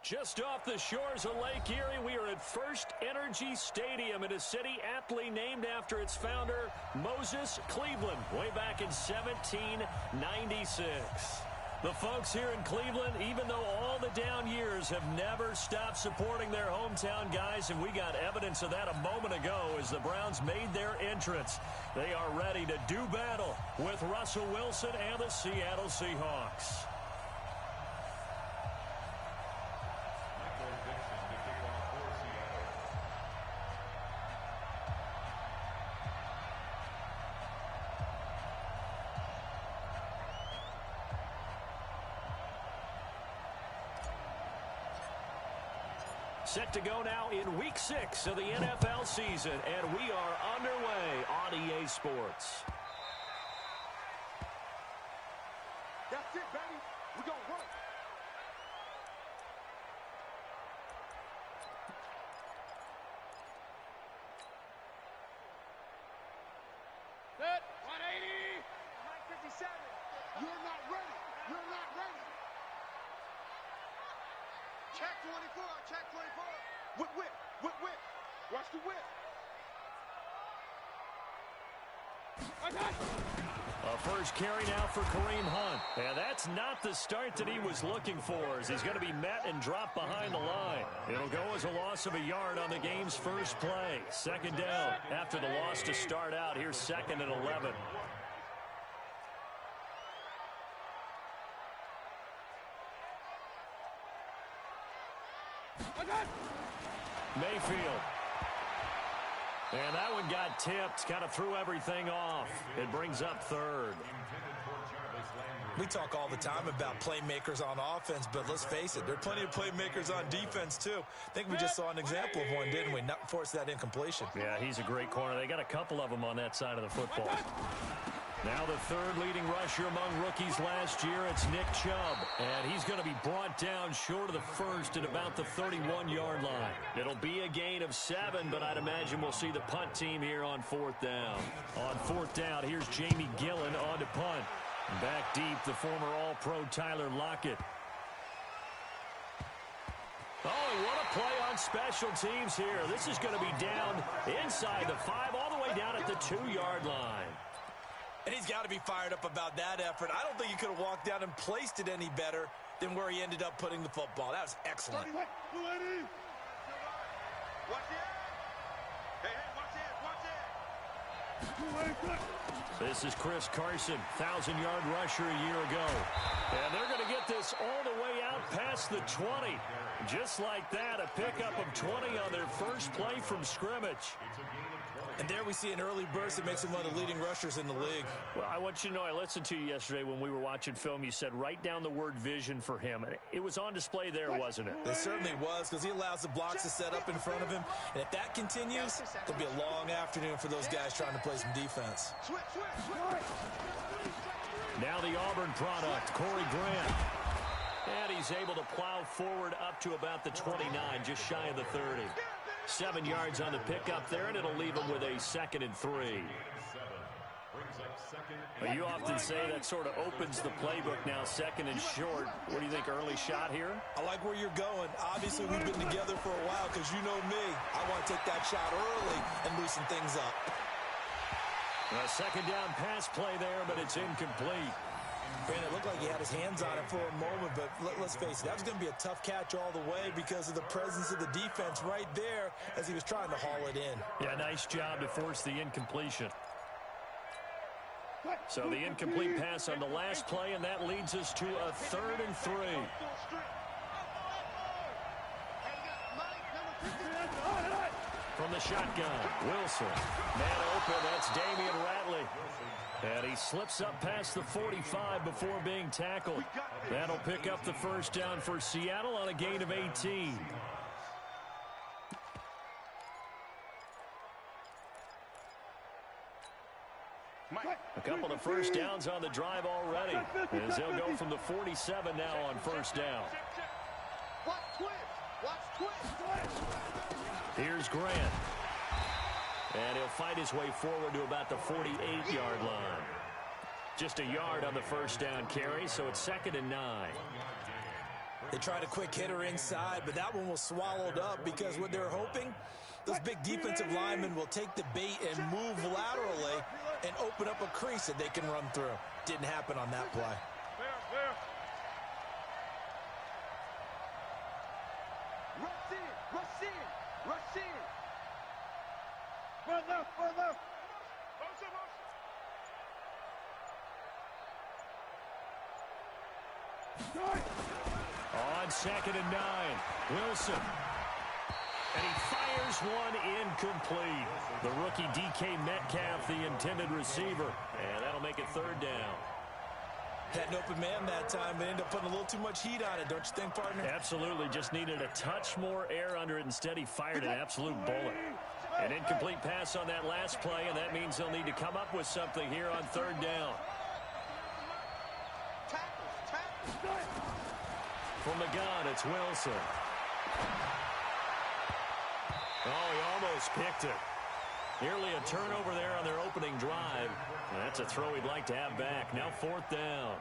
Just off the shores of Lake Erie, we are at First Energy Stadium in a city aptly named after its founder, Moses Cleveland, way back in 1796. The folks here in Cleveland, even though all the down years, have never stopped supporting their hometown guys, and we got evidence of that a moment ago as the Browns made their entrance. They are ready to do battle with Russell Wilson and the Seattle Seahawks. Set to go now in Week 6 of the NFL season, and we are underway on EA Sports. That's it, baby. We're going to work. Set. 180. 957. You're not ready. You're not ready. Check 24, check 24. Whip, whip, whip, whip. Watch the whip. A first carry now for Kareem Hunt. And that's not the start that he was looking for, as he's going to be met and dropped behind the line. It'll go as a loss of a yard on the game's first play. Second down after the loss to start out. Here's 2nd and 11. Mayfield. And that one got tipped, kind of threw everything off. It brings up 3rd. We talk all the time about playmakers on offense, but let's face it, there are plenty of playmakers on defense, too. I think we just saw an example of one, didn't we? Not force that incompletion. Yeah, he's a great corner. They got a couple of them on that side of the football. Now the 3rd leading rusher among rookies last year, it's Nick Chubb. And he's going to be brought down short of the first at about the 31-yard line. It'll be a gain of 7, but I'd imagine we'll see the punt team here on 4th down. On 4th down, here's Jamie Gillen on to punt. Back deep, the former All-Pro Tyler Lockett. Oh, and what a play on special teams here. This is going to be down inside the 5, all the way down at the 2-yard line. And he's got to be fired up about that effort. I don't think he could have walked down and placed it any better than where he ended up putting the football. That was excellent. Watch it. Hey, watch it. This is Chris Carson, 1,000-yard rusher a year ago. And they're going to get this all the way out past the 20. Just like that, a pickup of 20 on their first play from scrimmage. And there we see an early burst that makes him one of the leading rushers in the league. Well, I want you to know, I listened to you yesterday when we were watching film. You said write down the word vision for him. It was on display there, wasn't it? It certainly was, because he allows the blocks to set up in front of him. And if that continues, it'll be a long afternoon for those guys trying to play some defense. Now the Auburn product, Corey Grant. And he's able to plow forward up to about the 29, just shy of the 30. 7 yards on the pickup there, and it'll leave him with a 2nd and 3. Well, you often say that sort of opens the playbook now, 2nd and short. What do you think, early shot here? I like where you're going. Obviously, we've been together for a while because you know me. I want to take that shot early and loosen things up. A 2nd down pass play there, but it's incomplete. Brandon, it looked like he had his hands on it for a moment, but let's face it, that was going to be a tough catch all the way because of the presence of the defense right there as he was trying to haul it in. Yeah, nice job to force the incompletion. So the incomplete pass on the last play, and that leads us to a 3rd and 3. From the shotgun, Wilson. Man open, that's Damian Ratley. And he slips up past the 45 before being tackled. That'll pick up the first down for Seattle on a gain of 18. A couple of first downs on the drive already, as they'll go from the 47 now on first down. Watch twist. Watch twist. Here's Grant. And he'll fight his way forward to about the 48-yard line. Just a yard on the first down carry, so it's 2nd and 9. They tried a quick hitter inside, but that one was swallowed up because what they're hoping, those big defensive linemen will take the bait and move laterally and open up a crease that they can run through. Didn't happen on that play. Rush in. Rush in. Rush in. Run left. Run left. On 2nd and 9, Wilson. And he fires one incomplete. The rookie DK Metcalf, the intended receiver. And that'll make it 3rd down. Had an open man that time, but ended up putting a little too much heat on it, don't you think, partner? Absolutely. Just needed a touch more air under it. Instead, he fired an absolute bullet. An incomplete pass on that last play, and that means they'll need to come up with something here on 3rd down. From the gun, it's Wilson. Oh, he almost picked it. Nearly a turnover there on their opening drive. And that's a throw he'd like to have back. Now 4th down.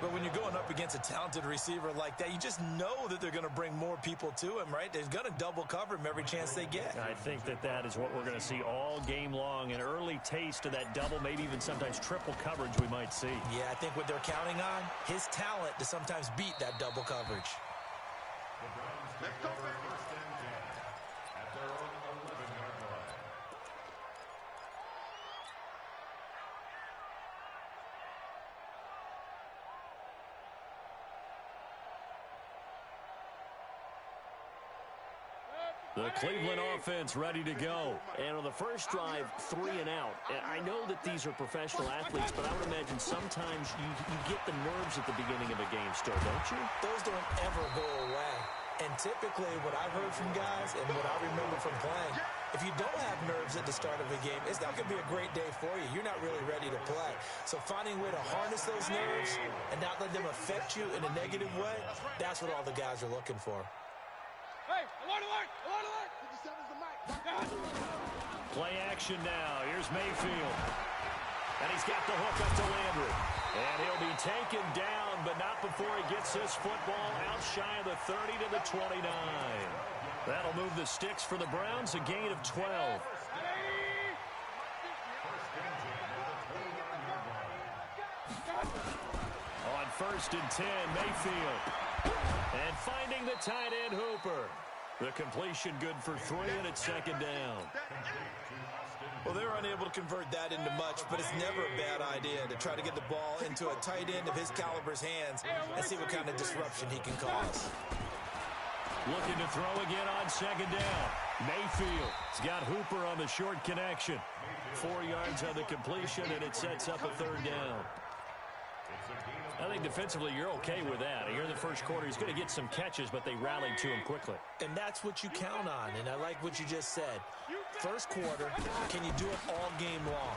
But when you're going up against a talented receiver like that, you just know that they're going to bring more people to him, right? They're going to double cover him every chance they get. I think that is what we're going to see all game long. An early taste of that double, maybe even sometimes triple coverage we might see. Yeah, I think what they're counting on, his talent to sometimes beat that double coverage. Let's go, baby. The Cleveland offense ready to go. And on the first drive, 3 and out. And I know that these are professional athletes, but I would imagine sometimes you get the nerves at the beginning of a game still, don't you? Those don't ever go away. And typically what I've heard from guys and what I remember from playing, if you don't have nerves at the start of a game, it's not going to be a great day for you. You're not really ready to play. So finding a way to harness those nerves and not let them affect you in a negative way, that's what all the guys are looking for. Hey, alert, alert, alert, alert. 57's the mic. Play action now. Here's Mayfield. And he's got the hook up to Landry. And he'll be taken down, but not before he gets this football out shy of the 30 to the 29. That'll move the sticks for the Browns, a gain of 12. On 1st and 10, Mayfield. And finding the tight end, Hooper. The completion good for 3, and it's 2nd down. Well, they're unable to convert that into much, but it's never a bad idea to try to get the ball into a tight end of his caliber's hands and see what kind of disruption he can cause. Looking to throw again on 2nd down. Mayfield's got Hooper on the short connection. 4 yards on the completion, and it sets up a 3rd down. I think defensively you're okay with that. Here in the first quarter, he's going to get some catches, but they rallied to him quickly. And that's what you count on, and I like what you just said. First quarter, can you do it all game long?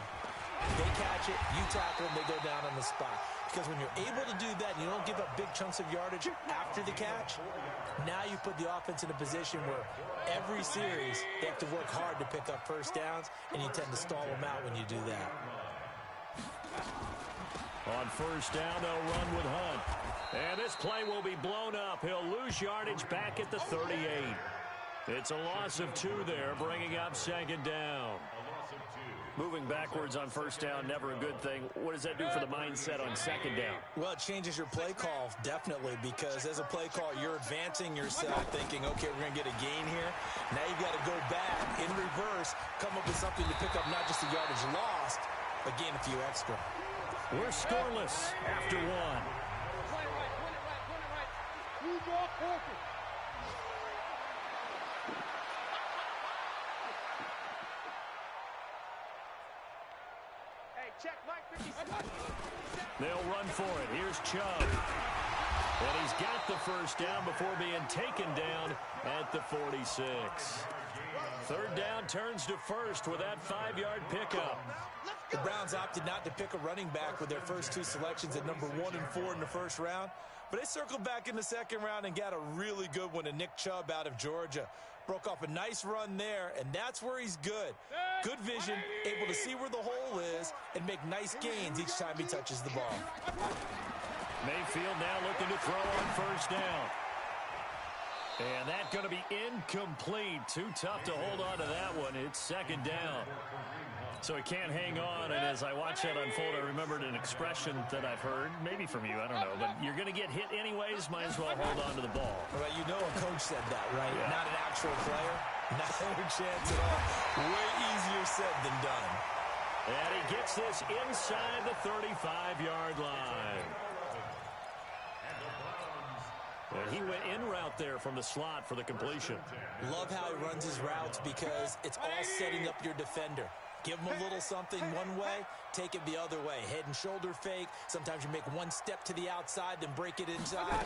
They catch it, you tackle them, they go down on the spot. Because when you're able to do that and you don't give up big chunks of yardage after the catch, now you put the offense in a position where every series they have to work hard to pick up first downs, and you tend to stall them out when you do that. On 1st down, they'll run with Hunt. And this play will be blown up. He'll lose yardage back at the 38. It's a loss of 2 there, bringing up 2nd down. Moving backwards on 1st down, never a good thing. What does that do for the mindset on 2nd down? Well, it changes your play call, definitely, because as a play call, you're advancing yourself, thinking, okay, we're going to get a gain here. Now you've got to go back in reverse, come up with something to pick up not just the yardage lost, but gain a few extra. We're scoreless after 1. Play right, run it right, run it right. Move off, focus. Hey, check Mike 57. They'll run for it. Here's Chubb. And he's got the first down before being taken down at the 46. Third down turns to first with that 5-yard pickup. The Browns opted not to pick a running back with their first two selections at number 1 and 4 in the first round. But they circled back in the second round and got a really good one to Nick Chubb out of Georgia. Broke off a nice run there, and that's where he's good. Good vision, able to see where the hole is, and make nice gains each time he touches the ball. Mayfield now looking to throw on first down. And that's going to be incomplete. Too tough to hold on to that one. It's second down. So he can't hang on, and as I watch that unfold, I remembered an expression that I've heard, maybe from you, I don't know, but you're going to get hit anyways, might as well hold on to the ball. Well, you know a coach said that, right? Yeah. Not an actual player. Not a chance at all. Way easier said than done. And he gets this inside the 35-yard line. And he went in route there from the slot for the completion. Love how he runs his routes because it's all setting up your defender. Give him a little something one way, take it the other way. Head and shoulder fake. Sometimes you make one step to the outside, then break it inside.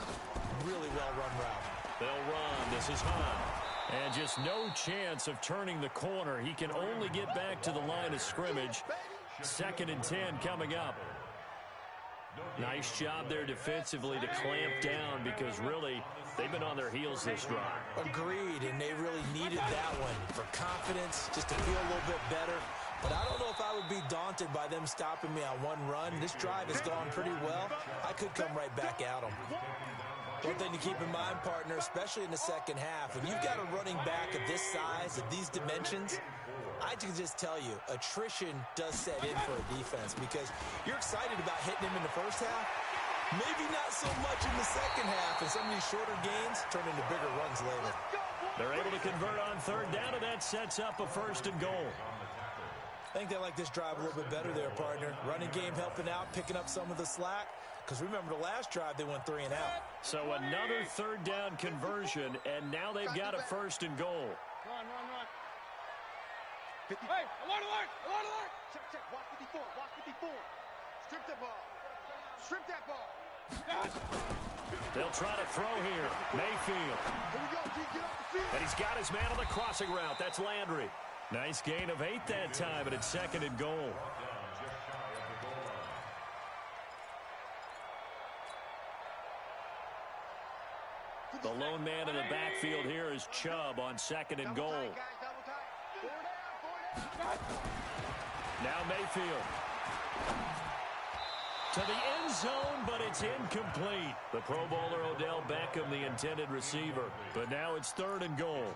Really well-run route. They'll run. This is Hunt. And just no chance of turning the corner. He can only get back to the line of scrimmage. 2nd and 10 coming up. Nice job there defensively to clamp down because really they've been on their heels this drive. Agreed, and they really needed that one for confidence, just to feel a little bit better. But I don't know if I would be daunted by them stopping me on one run. This drive has gone pretty well. I could come right back at them. One thing to keep in mind, partner, especially in the second half, when you've got a running back of this size, of these dimensions, I can just tell you, attrition does set in for a defense because you're excited about hitting him in the first half. Maybe not so much in the second half, and some of these shorter gains turn into bigger runs later. They're able to convert on third down, and that sets up a 1st and goal. I think they like this drive a little bit better there, partner. Running game helping out, picking up some of the slack. Because remember, the last drive, they went 3 and out. So another third down conversion, and now they've got a 1st and goal. Run. 50. Hey, alert! Check. Walk 54. Strip that ball. They'll try to throw here. Mayfield. Here we go, G. Get off the field. And he's got his man on the crossing route. That's Landry. Nice gain of 8 that time, and it's 2nd and goal. The lone man in the backfield here is Chubb on 2nd and goal. Now Mayfield. To the end zone, but it's incomplete. The Pro Bowler Odell Beckham, the intended receiver. But now it's 3rd and goal.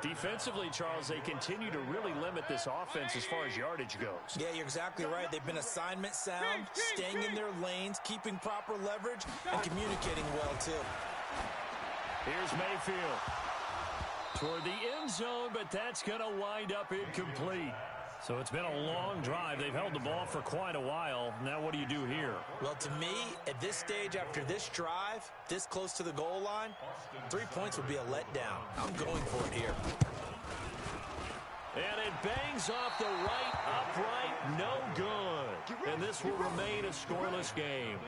Defensively, Charles, they continue to really limit this offense as far as yardage goes. Yeah, you're exactly right. They've been assignment sound, staying in their lanes, keeping proper leverage, and communicating well, too. Here's Mayfield. Toward the end zone, but that's going to wind up incomplete. So it's been a long drive. They've held the ball for quite a while. Now what do you do here? Well, to me, at this stage after this drive, this close to the goal line, 3 points would be a letdown. I'm going for it here. And it bangs off the right upright. No good. And this will remain a scoreless game.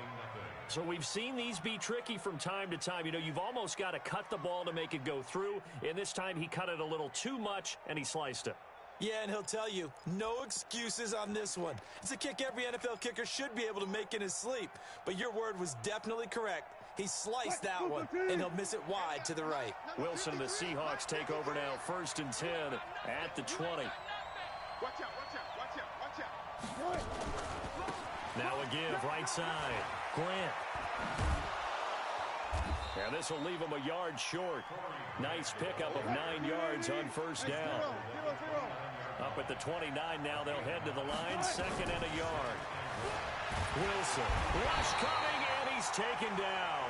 So we've seen these be tricky from time to time. You know, you've almost got to cut the ball to make it go through. And this time he cut it a little too much, and he sliced it. Yeah, and he'll tell you, no excuses on this one. It's a kick every NFL kicker should be able to make in his sleep. But your word was definitely correct. He sliced that one, and he'll miss it wide to the right. Wilson and the Seahawks take over now, 1st and 10 at the 20. Watch out. Now a give, right side. Grant. And this will leave him a yard short. Nice pickup of 9 yards on 1st down. Up at the 29 now, they'll head to the line, 2nd and a yard. Wilson, rush coming, and he's taken down.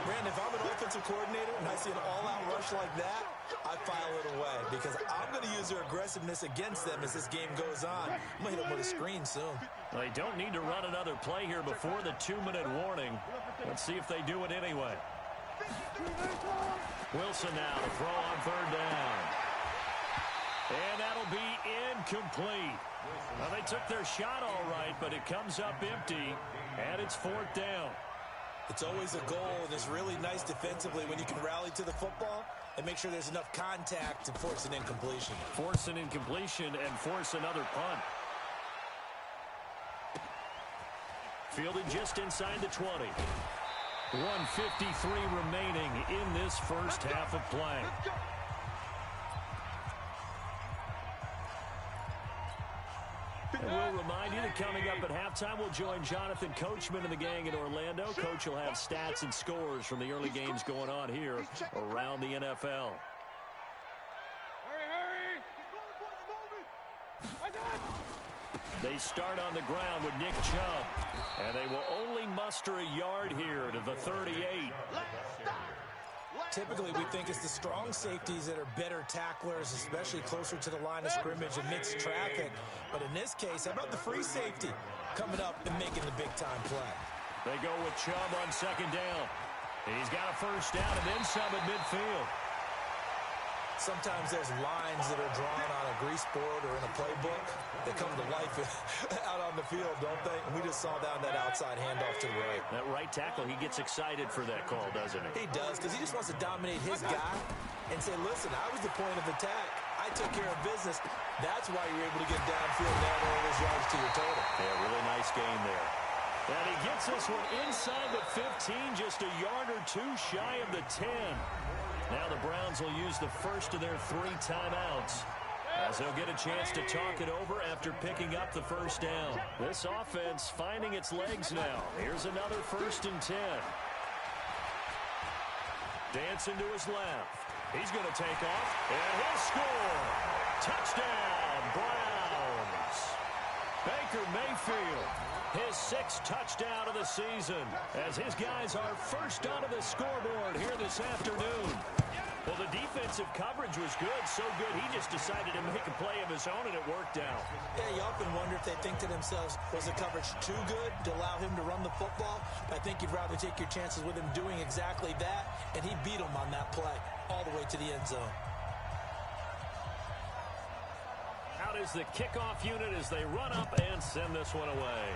Brandon, if I'm an offensive coordinator and I see an all-out rush like that, I file it away because I'm going to use their aggressiveness against them as this game goes on. I'm going to hit them with a screen soon. They don't need to run another play here before the 2-minute warning. Let's see if they do it anyway. Wilson now to throw on 3rd down. And that'll be incomplete. Well, they took their shot all right, but it comes up empty, and it's 4th down. It's always a goal, and it's really nice defensively when you can rally to the football and make sure there's enough contact to force an incompletion. Force an incompletion and force another punt. Fielded just inside the 20. 1:53 remaining in this first half of play. And we'll remind you that coming up at halftime, we'll join Jonathan Coachman and the gang in Orlando. Coach will have stats and scores from the early games going on here around the NFL. Hurry! They start on the ground with Nick Chubb, and they will only muster a yard here to the 38. Typically, we think it's the strong safeties that are better tacklers, especially closer to the line of scrimmage amidst traffic. But in this case, how about the free safety coming up and making the big-time play? They go with Chubb on second down. He's got a first down and then some at midfield. Sometimes there's lines that are drawn on a grease board or in a playbook that come to life out on the field, don't they? And we just saw down that outside handoff to the right. That right tackle, he gets excited for that call, doesn't he? He does, because he just wants to dominate his guy and say, listen, I was the point of attack. I took care of business. That's why you're able to get downfield and add all those yards to your total. Yeah, really nice game there. And he gets this one inside the 15, just a yard or two shy of the 10. Now the Browns will use the first of their 3 timeouts as they'll get a chance to talk it over after picking up the first down. This offense finding its legs now. Here's another 1st and 10. Dancing to his left. He's going to take off, and he'll score. Touchdown, Browns. Baker Mayfield, his 6th touchdown of the season, as his guys are first onto the scoreboard here this afternoon. Well, the defensive coverage was good, so good he just decided to make a play of his own, and it worked out. Yeah, you often wonder if they think to themselves, was the coverage too good to allow him to run the football? I think you'd rather take your chances with him doing exactly that, and he beat him on that play all the way to the end zone. Out is the kickoff unit as they run up and send this one away.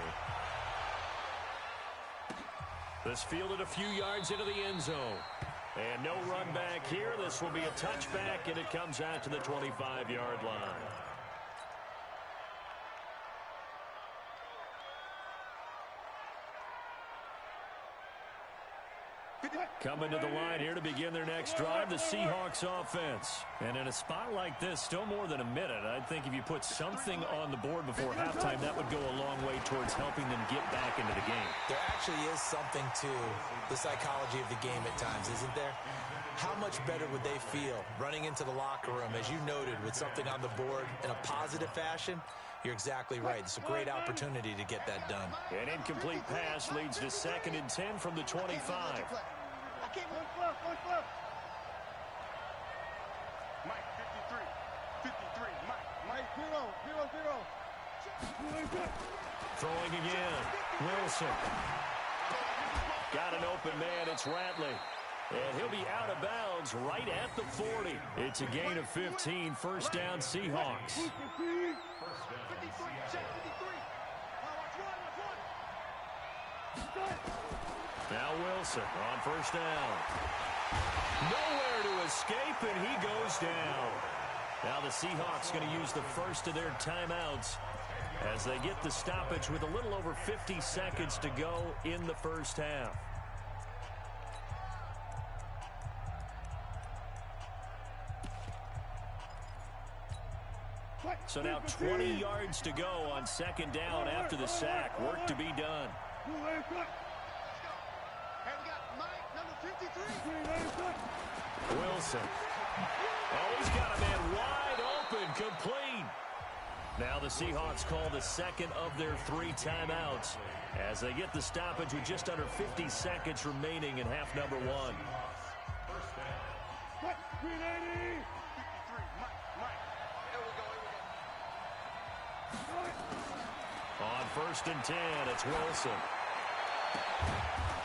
This fielded a few yards into the end zone. And no run back here. This will be a touchback, and it comes out to the 25-yard line. Coming to the line here to begin their next drive, the Seahawks offense. And in a spot like this, still more than a minute, I think if you put something on the board before halftime, that would go a long way towards helping them get back into the game. There actually is something to the psychology of the game at times, isn't there? How much better would they feel running into the locker room, as you noted, with something on the board in a positive fashion? You're exactly right. It's a great opportunity to get that done. An incomplete pass leads to 2nd and 10 from the 25. Mike, 53, Mike, 0. Throwing again. Wilson. Got an open man. It's Ratley. And he'll be out of bounds right at the 40. It's a gain of 15. First down, Seahawks. 53, check 53. Now Wilson on first down. Nowhere to escape, and he goes down. Now the Seahawks going to use the first of their timeouts as they get the stoppage with a little over 50 seconds to go in the first half. So now 20 yards to go on 2nd down after the sack. Work to be done. Wilson. Oh, he's got a man wide open, complete. Now the Seahawks call the 2nd of their 3 timeouts as they get the stoppage with just under 50 seconds remaining in half number 1. On 1st and 10, it's Wilson.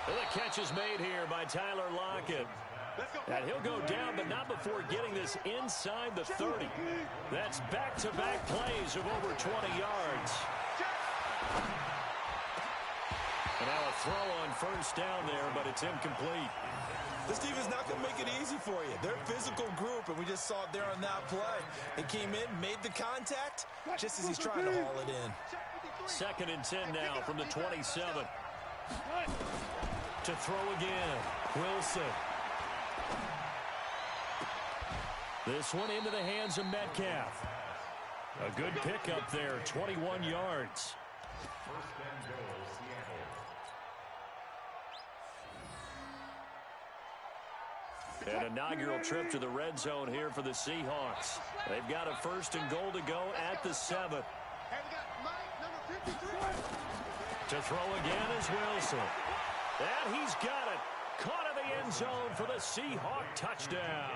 Well, the catch is made here by Tyler Lockett. And he'll go down, but not before getting this inside the 30. That's back-to-back plays of over 20 yards. And now a throw on first down there, but it's incomplete. This team is not going to make it easy for you. They're a physical group, and we just saw it there on that play. They came in, made the contact, just as he's trying to haul it in. 2nd and 10 now from the 27. To throw again, Wilson. This one into the hands of Metcalf. A good pickup there, 21 yards. An inaugural trip to the red zone here for the Seahawks. They've got a 1st and goal to go at the 7. To throw again is Wilson. And he's got it. Caught in the end zone for the Seahawk touchdown.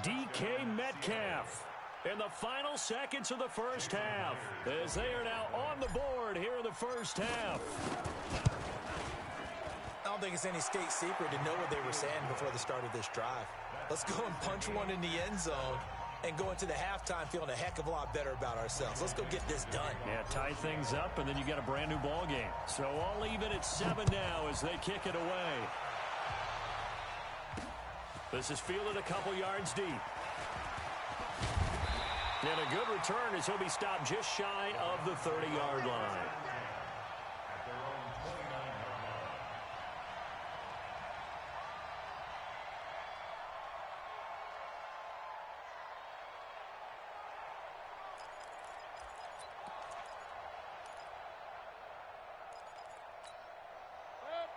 DK Metcalf in the final seconds of the first half, as they are now on the board here in the first half. I don't think it's any state secret to know what they were saying before the start of this drive. Let's go and punch one in the end zone and go into the halftime feeling a heck of a lot better about ourselves. Let's go get this done. Yeah, tie things up, and then you get a brand new ball game. So all even at 7 now as they kick it away. This is fielded a couple yards deep. And a good return as he'll be stopped just shy of the 30-yard line.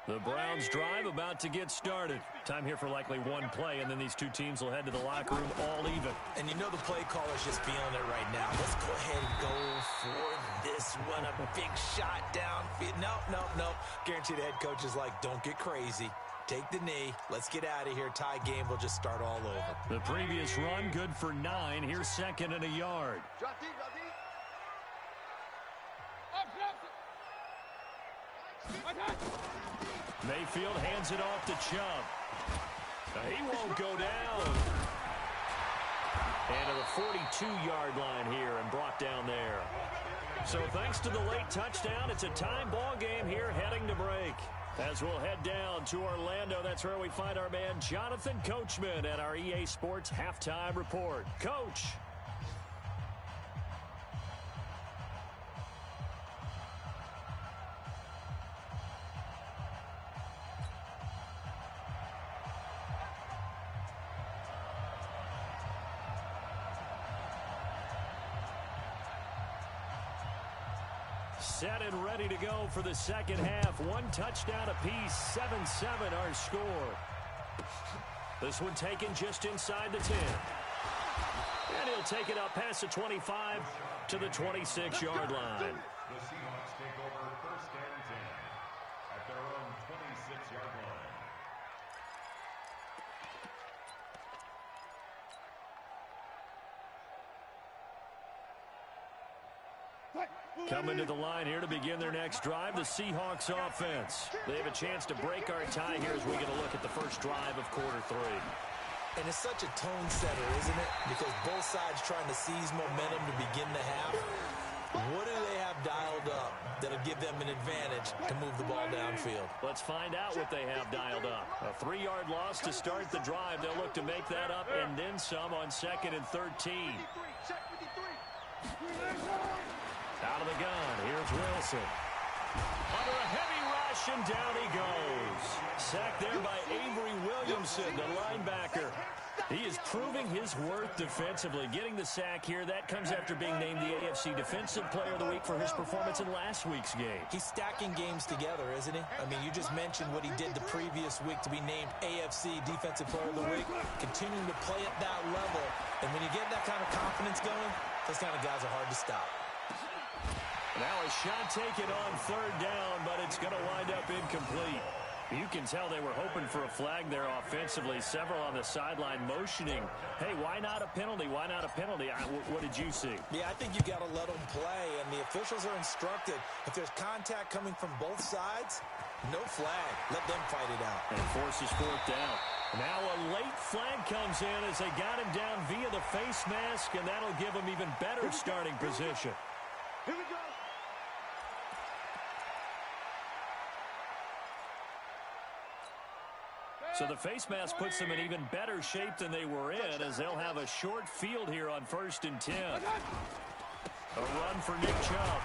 The Browns drive about to get started. Time here for likely one play, and then these two teams will head to the locker room all even. And you know the play caller's just feeling it right now. Let's go ahead and go for this one. A big shot downfield. No. Guaranteed the head coach is like, don't get crazy. Take the knee. Let's get out of here. Tie game will just start all over. The previous run good for 9. Here's 2nd and a yard. Drop deep, drop deep. Mayfield hands it off to Chubb. He won't go down. And to the 42-yard line here and brought down there. So thanks to the late touchdown, it's a time ball game here heading to break. As we'll head down to Orlando, that's where we find our man Jonathan Coachman at our EA Sports Halftime Report. Coach. Set and ready to go for the second half. One touchdown apiece, 7-7 our score. This one taken just inside the 10. And he'll take it up past the 25 to the 26-yard line. The Seahawks take over 1st and 10 at their own 26-yard line. Coming to the line here to begin their next drive, the Seahawks offense. They have a chance to break our tie here as we get a look at the first drive of quarter 3. And it's such a tone setter, isn't it? Because both sides trying to seize momentum to begin the half. What do they have dialed up that'll give them an advantage to move the ball downfield? Let's find out what they have dialed up. A 3-yard loss to start the drive. They'll look to make that up and then some on 2nd and 13. Out of the gun, here's Wilson. Under a heavy rush, and down he goes. Sacked there by Avery Williamson, the linebacker. He is proving his worth defensively. Getting the sack here, that comes after being named the AFC Defensive Player of the Week for his performance in last week's game. He's stacking games together, isn't he? I mean, you just mentioned what he did the previous week to be named AFC Defensive Player of the Week. Continuing to play at that level. And when you get that kind of confidence going, those kind of guys are hard to stop. Now a shot taken on 3rd down, but it's going to wind up incomplete. You can tell they were hoping for a flag there offensively. Several on the sideline motioning. Hey, why not a penalty? Why not a penalty? What did you see? Yeah, I think you got to let them play, and the officials are instructed. If there's contact coming from both sides, no flag. Let them fight it out. And forces 4th down. Now a late flag comes in as they got him down via the face mask, and that'll give him even better starting position. Here we go. So the face mask puts them in even better shape than they were in, as they'll have a short field here on 1st and 10. A run for Nick Chubb.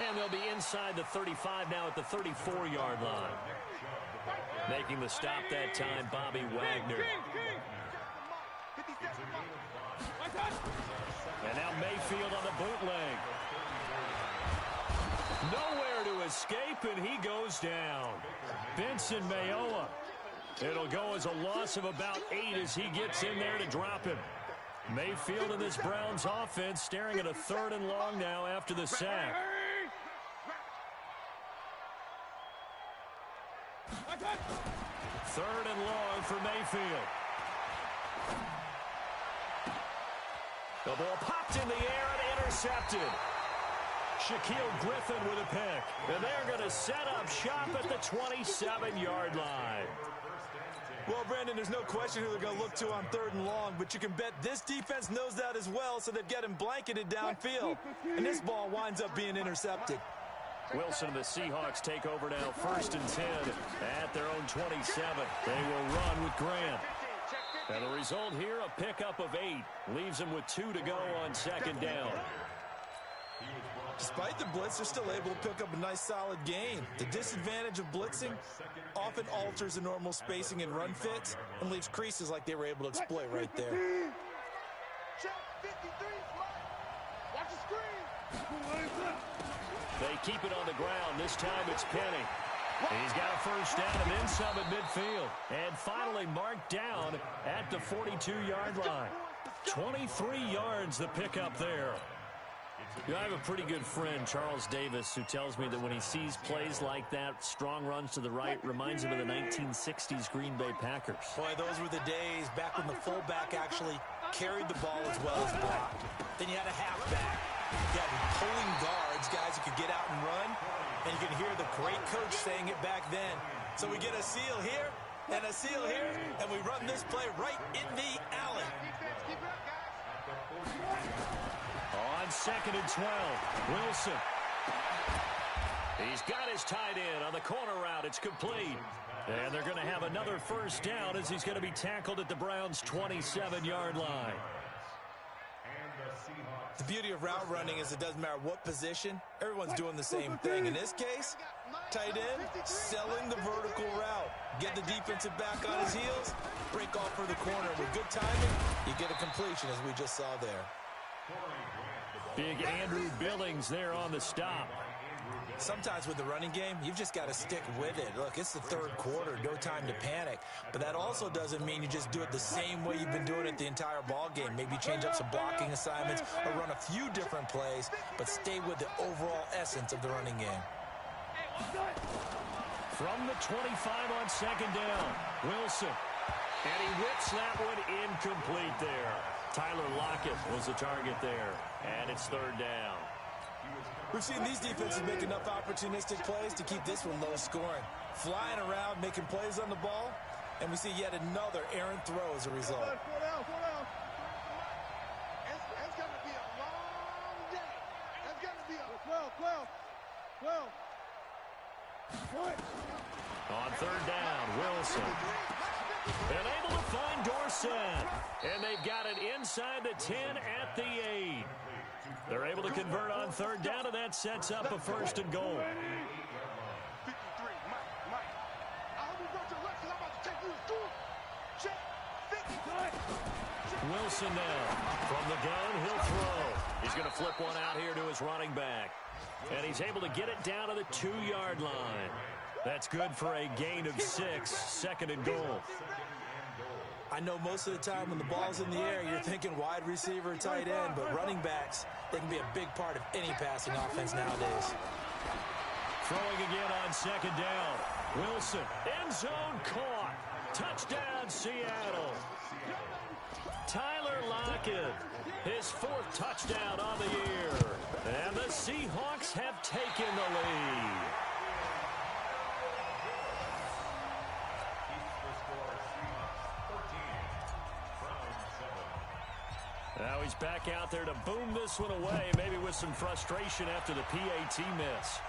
And they'll be inside the 35 now at the 34-yard line. Making the stop that time, Bobby Wagner. And now Mayfield on the bootleg. Nowhere to escape, and he goes down. Benson Mayowa. It'll go as a loss of about 8 as he gets in there to drop him. Mayfield in this Browns offense staring at a 3rd and long now after the sack. Third and long for Mayfield. The ball popped in the air and intercepted. Shaquille Griffin with a pick. And they're going to set up shop at the 27-yard line. Well, Brandon, there's no question who they're going to look to on 3rd and long, but you can bet this defense knows that as well, so they've got him blanketed downfield. And this ball winds up being intercepted. Wilson and the Seahawks take over now, 1st and 10 at their own 27. They will run with Grant. And the result here, a pickup of 8. Leaves them with 2 to go on 2nd down. Despite the blitz, they're still able to pick up a nice solid gain. The disadvantage of blitzing often alters the normal spacing and run fits and leaves creases like they were able to exploit right there. Watch the screen. They keep it on the ground. This time it's Penny. He's got a 1st down and then some at midfield. And finally marked down at the 42-yard line. 23 yards the pickup there. You know, I have a pretty good friend, Charles Davis, who tells me that when he sees plays like that, strong runs to the right, reminds him of the 1960s Green Bay Packers. Boy, those were the days back when the fullback actually carried the ball as well as blocked. Then you had a halfback. You had pulling guards, guys who could get out and run. And you can hear the great coach saying it back then. So we get a seal here and a seal here, and we run this play right in the alley. On 2nd and 12, Wilson. He's got his tight end on the corner route. It's complete. And they're going to have another 1st down as he's going to be tackled at the Browns' 27-yard line. The beauty of route running is it doesn't matter what position. Everyone's doing the same thing. In this case, tight end, selling the vertical route. Get the defensive back on his heels, break off for the corner. With good timing, you get a completion, as we just saw there. Big Andrew Billings there on the stop. Sometimes with the running game, you've just got to stick with it. Look, it's the 3rd quarter, no time to panic. But that also doesn't mean you just do it the same way you've been doing it the entire ball game. Maybe change up some blocking assignments or run a few different plays, but stay with the overall essence of the running game. From the 25 on 2nd down, Wilson. And he whips that one incomplete there. Tyler Lockett was the target there, and it's 3rd down. We've seen these defenses make enough opportunistic plays to keep this one low scoring. Flying around, making plays on the ball, and we see yet another errant throw as a result. 4 down. It's going to be a long day. It's going to be a 12. On 3rd down, Wilson. And able to find Dorsett. And they've got it inside the 10 at the 8. They're able to convert on 3rd down, and that sets up a 1st and goal. 53, Mike. I hope you go to the left because I'm about to take you to check. 53. Wilson now. From the gun, he'll throw. He's going to flip one out here to his running back. And he's able to get it down to the 2-yard line. That's good for a gain of 6, 2nd and goal. I know most of the time when the ball's in the air, you're thinking wide receiver, tight end, but running backs, they can be a big part of any passing offense nowadays. Throwing again on 2nd down. Wilson, end zone caught. Touchdown, Seattle. Tyler Lockett, his 4th touchdown on the year. And the Seahawks have taken the lead. Now he's back out there to boom this one away, maybe with some frustration after the PAT miss.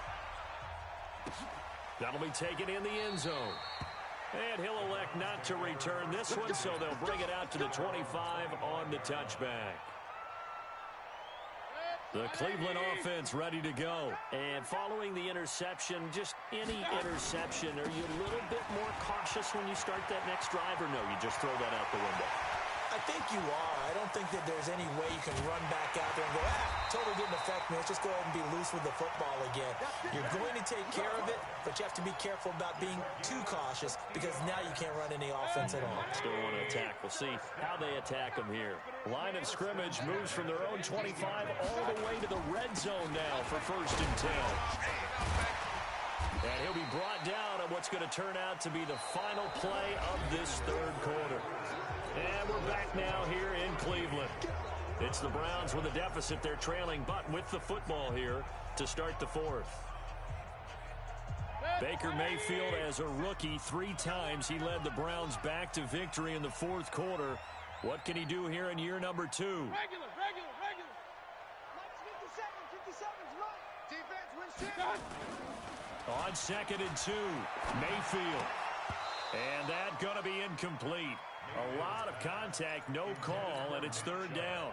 That'll be taken in the end zone. And he'll elect not to return this one, so they'll bring it out to the 25 on the touchback. The Cleveland offense ready to go. And following the interception, just any interception, are you a little bit more cautious when you start that next drive, or no, you just throw that out the window? I think you are. I don't think that there's any way you can run back out there and go, totally didn't affect me. Let's just go ahead and be loose with the football again. You're going to take care of it, but you have to be careful about being too cautious because now you can't run any offense at all. Still want to attack. We'll see how they attack them here. Line of scrimmage moves from their own 25 all the way to the red zone now for 1st and 10. And he'll be brought down on what's going to turn out to be the final play of this 3rd quarter. And we're back now here in Cleveland. It's the Browns with a deficit. They're trailing, but with the football here to start the 4th. Baker Mayfield, as a rookie, 3 times he led the Browns back to victory in the 4th quarter. What can he do here in year number 2? Regular. Let's 57's right. Defense wins champions. On 2nd and 2, Mayfield. And that going to be incomplete. A lot of contact, no call, and it's 3rd down.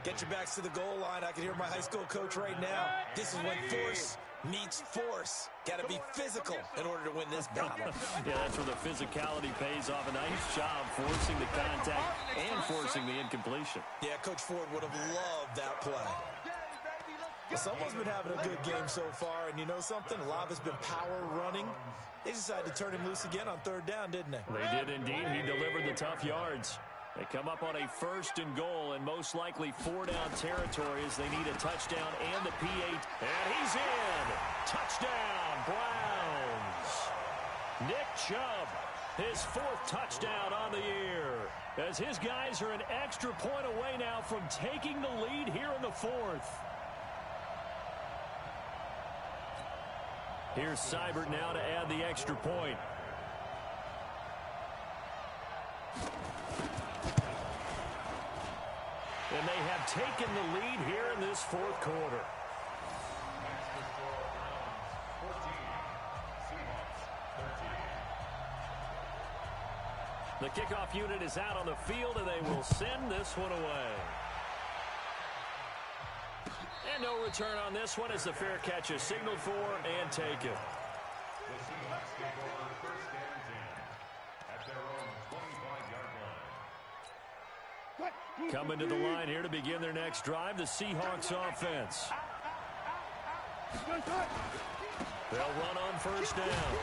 Get your backs to the goal line. I can hear my high school coach right now. This is when force meets force. Got to be physical in order to win this battle. Yeah, that's where the physicality pays off. A nice job forcing the contact and forcing the incompletion. Yeah, Coach Ford would have loved that play. Well, someone's been having a good game so far, and you know something? A lot of it's been power running. They decided to turn him loose again on 3rd down, didn't they? They did indeed. He delivered the tough yards. They come up on a 1st and goal, and most likely 4-down territory as they need a touchdown and the P8. And he's in. Touchdown, Browns. Nick Chubb, his 4th touchdown on the year, as his guys are an extra point away now from taking the lead here in the 4th. Here's Seibert now to add the extra point. And they have taken the lead here in this 4th quarter. The kickoff unit is out on the field, and they will send this one away. And no return on this one as the fair catch is signaled for and taken. The Seahawks take over 1st and 10 at their own 25-yard line. Coming to the line here to begin their next drive, the Seahawks offense. They'll run on 1st down.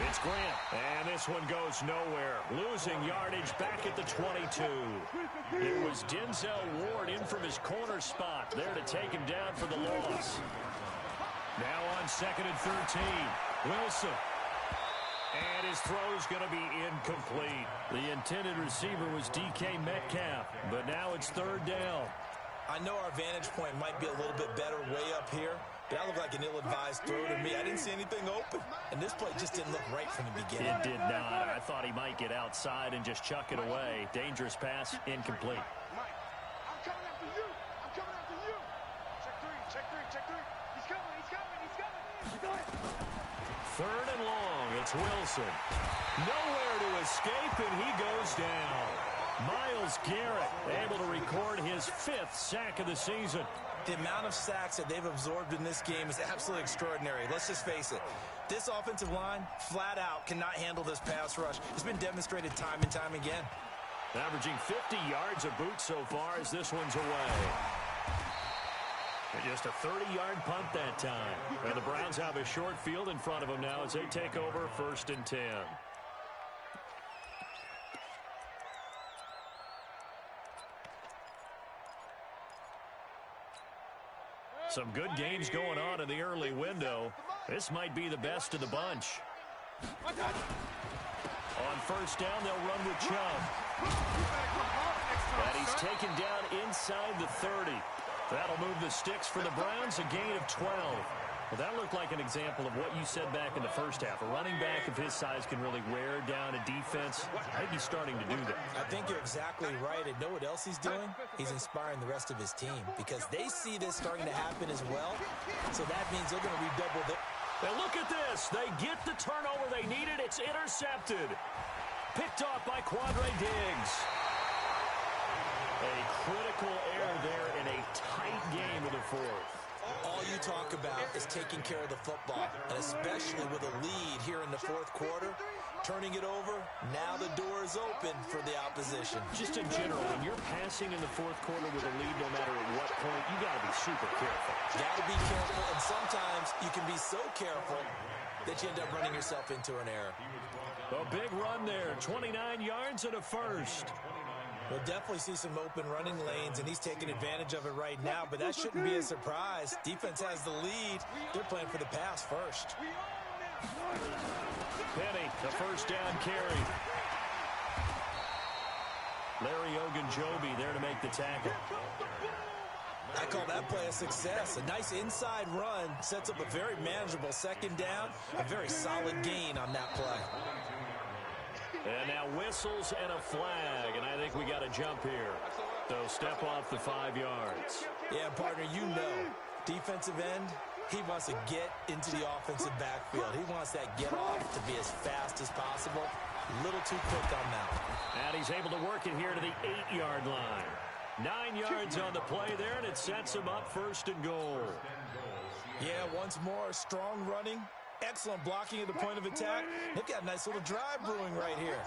It's Grant, and this one goes nowhere. Losing yardage back at the 22. It was Denzel Ward in from his corner spot there to take him down for the loss. Now on 2nd and 13, Wilson. And his throw's going to be incomplete. The intended receiver was DK Metcalf, but now it's 3rd down. I know our vantage point might be a little bit better way up here, but that looked like an ill-advised throw to me. I didn't see anything open, and this play just didn't look right from the beginning. It did not. I thought he might get outside and just chuck it away. Dangerous pass, incomplete. Mike, I'm coming after you. I'm coming after you. Check three. He's coming. 3rd and long. It's Wilson. Nowhere to escape, and he goes down. Myles Garrett able to record his 5th sack of the season. The amount of sacks that they've absorbed in this game is absolutely extraordinary. Let's just face it. This offensive line, flat out, cannot handle this pass rush. It's been demonstrated time and time again. Averaging 50 yards a boot so far as this one's away. And just a 30-yard punt that time. And the Browns have a short field in front of them now as they take over 1st and 10. Some good games going on in the early window. This might be the best of the bunch. On 1st down, they'll run with Chubb. And he's taken down inside the 30. That'll move the sticks for the Browns, a gain of 12. Well, that looked like an example of what you said back in the first half. A running back of his size can really wear down a defense. I think he's starting to do that. I think you're exactly right. And know what else he's doing? He's inspiring the rest of his team because they see this starting to happen as well. So that means they're going to redouble And look at this. They get the turnover they needed. It's intercepted. Picked off by Quandre Diggs. A critical error there in a tight game of the fourth. All you talk about is taking care of the football, and especially with a lead here in the fourth quarter, turning it over, now the door is open for the opposition. Just in general, when you're passing in the fourth quarter with a lead, no matter at what point, you got to be super careful. Got to be careful, and sometimes you can be so careful that you end up running yourself into an error. A big run there, 29 yards and a first. We'll definitely see some open running lanes, and he's taking advantage of it right now, but that shouldn't be a surprise. Defense has the lead. They're playing for the pass first. Penny, the first down carry. Larry Ogunjobi there to make the tackle. I call that play a success. A nice inside run sets up a very manageable second down. A very solid gain on that play. And now whistles and a flag, and I think we got a jump here. So step off the 5 yards. Yeah, partner, you know, defensive end, he wants to get into the offensive backfield. He wants that get off to be as fast as possible. A little too quick on that. And he's able to work it here to the 8-yard line. 9 yards on the play there, and it sets him up first and goal. Yeah, once more, strong running. Excellent blocking at the point of attack. They've got a nice little drive brewing right here.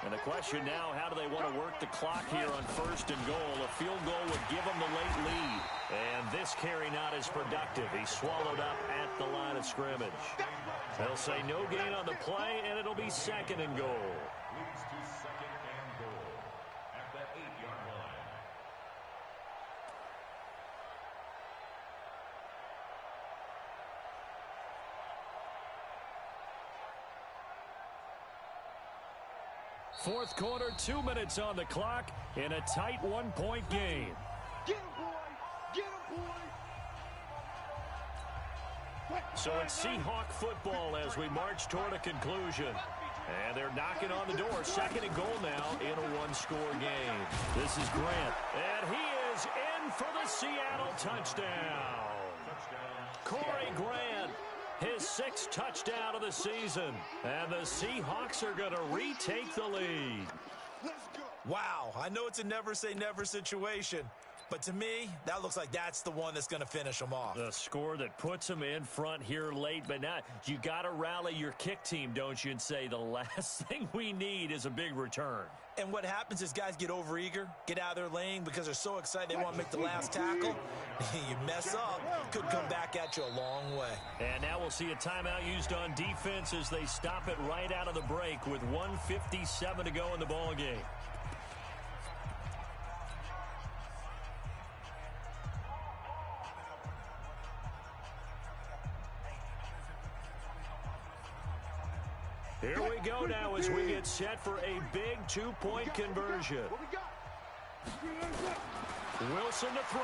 And the question now, how do they want to work the clock here on first and goal? A field goal would give them the late lead. And this carry not as productive. He's swallowed up at the line of scrimmage. They'll say no gain on the play, and it'll be second and goal. Leads to second and goal at the 8-yard line. Fourth quarter, 2 minutes on the clock in a tight 1-point game. Get him, boy! Get him, boy! So it's Seahawk football as we march toward a conclusion. And they're knocking on the door. Second and goal now in a one-score game. This is Grant. And he is in for the Seattle touchdown. Corey Grant, his 6th touchdown of the season. And the Seahawks are going to retake the lead. Wow, I know it's a never-say-never situation, but to me, that looks like that's the one that's going to finish them off. The score that puts them in front here late, but now you got to rally your kick team, don't you, and say the last thing we need is a big return. And what happens is guys get overeager, get out of their lane because they're so excited they want to make the last tackle. You mess up, could come back at you a long way. And now we'll see a timeout used on defense as they stop it right out of the break with 1:57 to go in the ball game. Here we go now as we get set for a big 2-point conversion. Wilson to throw.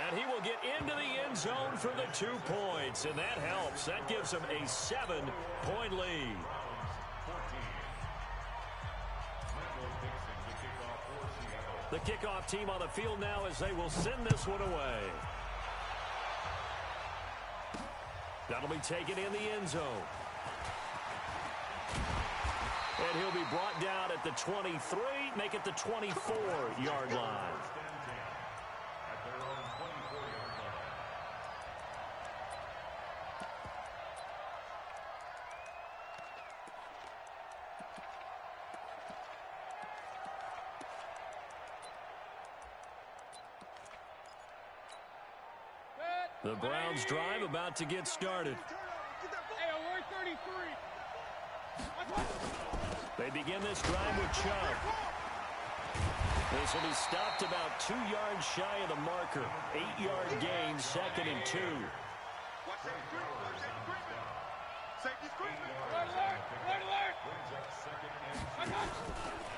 And he will get into the end zone for the 2 points, and that helps. That gives him a 7-point lead. The kickoff team on the field now as they will send this one away. That'll be taken in the end zone. And he'll be brought down at the 23, make it the 24-yard line. The Browns drive about to get started. They begin this drive with Chubb. This will be stopped about 2 yards shy of the marker. 8-yard gain, 2nd and 2.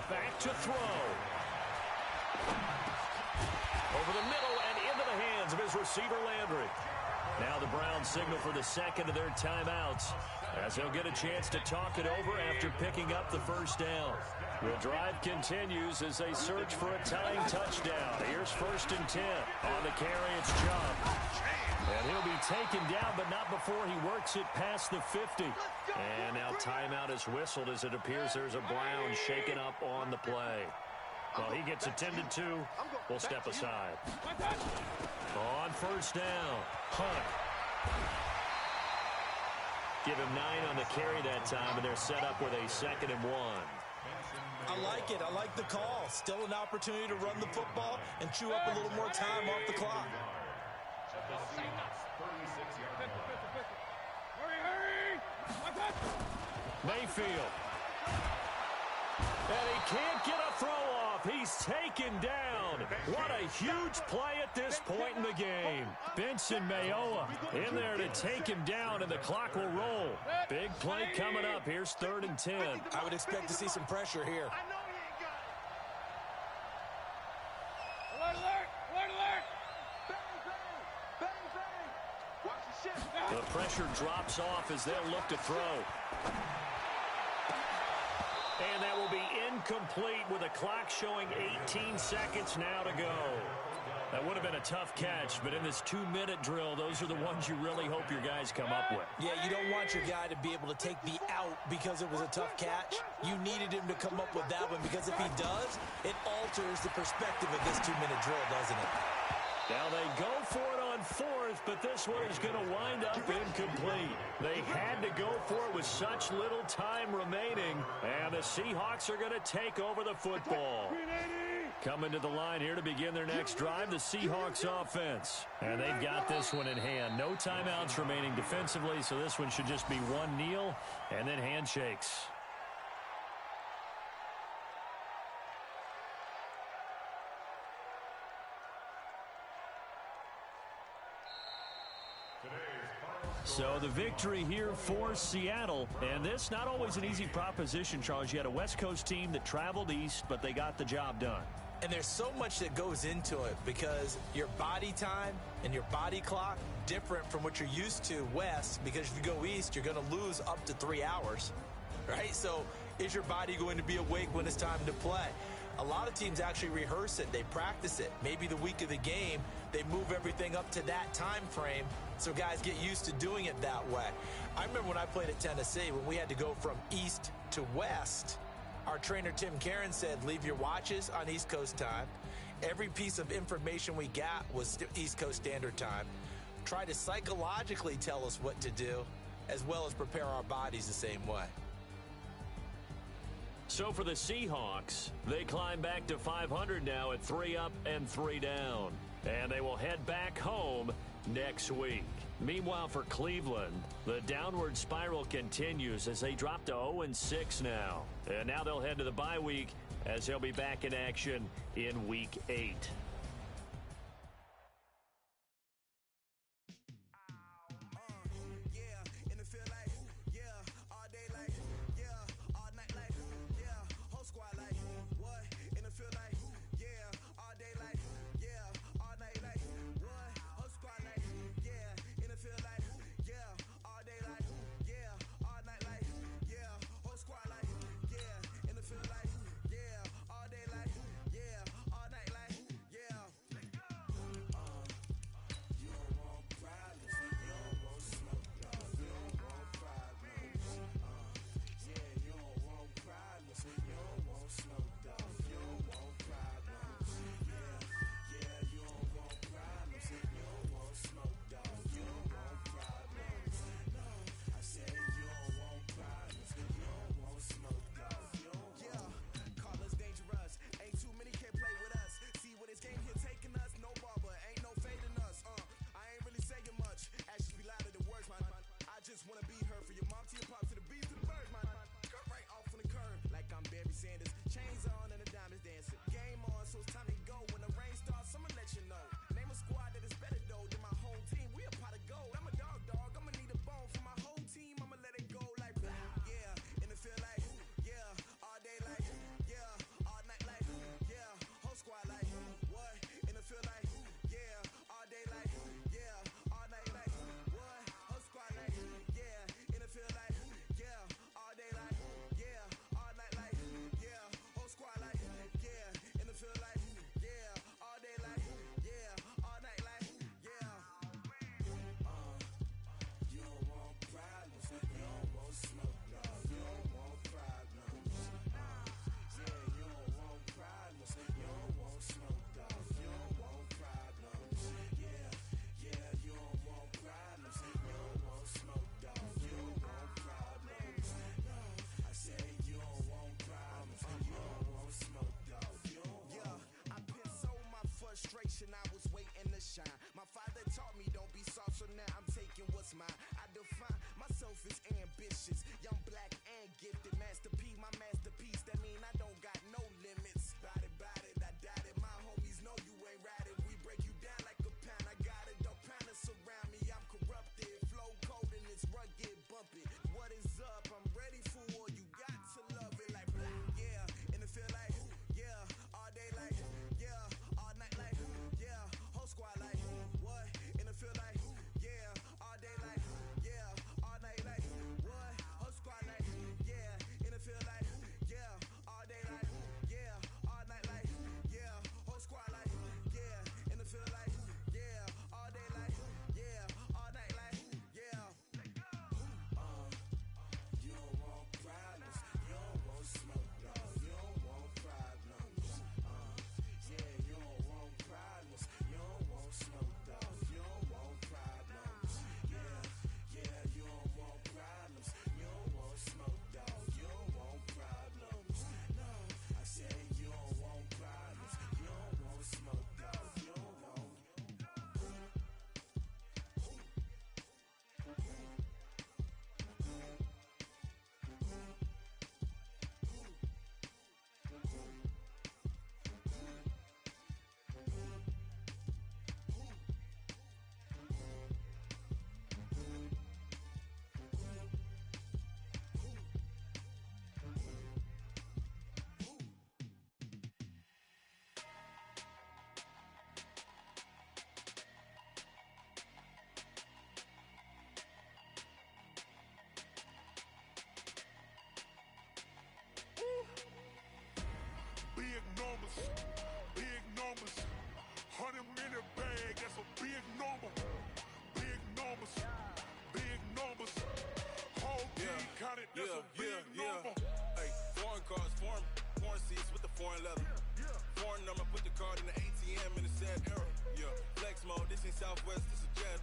Back to throw. Over the middle and into the hands of his receiver, Landry. Now the Browns signal for the second of their timeouts, as they'll get a chance to talk it over after picking up the first down. The drive continues as they search for a tying touchdown. Here's 1st and 10. On the carry, it's Chubb. And he'll be taken down, but not before he works it past the 50. And now timeout is whistled as it appears there's a Brown shaken up on the play. Well, he gets attended to. We'll step aside. On 1st down, Hunt. Give him 9 on the carry that time, and they're set up with a 2nd and 1. I like it. I like the call. Still an opportunity to run the football and chew up a little more time off the clock. Mayfield. And he can't get a throw off. He's taken down. What a huge play at this point in the game. Benson Mayowa in there to take him down, and the clock will roll. Big play coming up. Here's 3rd and 10. I would expect to see some pressure here. Alert, alert! Alert, alert! Bang, bang! Bang, bang! Watch the shit. The pressure drops off as they'll look to throw. And that will be incomplete with a clock showing 18 seconds now to go. That would have been a tough catch, but in this 2-minute drill, those are the ones you really hope your guys come up with. Yeah, you don't want your guy to be able to take the out because it was a tough catch. You needed him to come up with that one, because if he does, it alters the perspective of this 2-minute drill, doesn't it? Now they go for it on 4th, but this one is going to wind up incomplete. They had to go for it with such little time remaining, and the Seahawks are going to take over the football. Coming to the line here to begin their next drive, the Seahawks offense. And they've got this one in hand. No timeouts remaining defensively, so this one should just be one kneel and then handshakes. So the victory here for Seattle, and this not always an easy proposition, Charles. You had a West Coast team that traveled east, but they got the job done. And there's so much that goes into it, because your body time and your body clock different from what you're used to west, because if you go east, you're going to lose up to 3 hours, right? So is your body going to be awake when it's time to play? A lot of teams actually rehearse it. They practice it. Maybe the week of the game, they move everything up to that time frame so guys get used to doing it that way. I remember when I played at Tennessee, when we had to go from east to west, our trainer Tim Karen said, leave your watches on East Coast time. Every piece of information we got was East Coast Standard Time. Try to psychologically tell us what to do, as well as prepare our bodies the same way. So for the Seahawks, they climb back to 500 now at 3 up and 3 down. And they will head back home next week. Meanwhile, for Cleveland, the downward spiral continues as they drop to 0-6 now. And now they'll head to the bye week as they'll be back in action in Week 8. selfish, ambitious, young, black, and gifted. Master P, my masterpiece. That mean I don't got no limits. Bout it, I doubt it. My homies know you ain't ratted. We break you down like a pound. I got a dog pound to surround me. I'm corrupted, flow cold and it's rugged, bumpy. What is up? I'm ready for war. You got to love it like black, yeah. And it feel like, yeah. All day like, yeah. All night like, yeah. Whole squad like, what? And it feel like, yeah. All day like, yeah. All night like, what? Whole squad like, yeah. And it feel like, yeah. All day like, yeah. All night like, yeah. Whole squad like, yeah. And it feel like, yeah. All day like, yeah. All night like, yeah. You don't want problems. You don't want smoke, no. You don't want problems. Yeah, you don't want problems. You don't want smoke, dog. You don't want problems. Yeah, you don't want problems. You don't want smoke, dog. You don't want problems. No, I said you don't want problems. You don't want smoke, dog. You don't want. Big numbers, big numbers. 100-minute bag, that's a big number. Big numbers, big numbers. Whole team counted, that's a big number. Hey, foreign cars, foreign seats with the foreign leather. Foreign number, put the card in the ATM in the sad era. Yeah, flex mode, this ain't Southwest, this is Jet.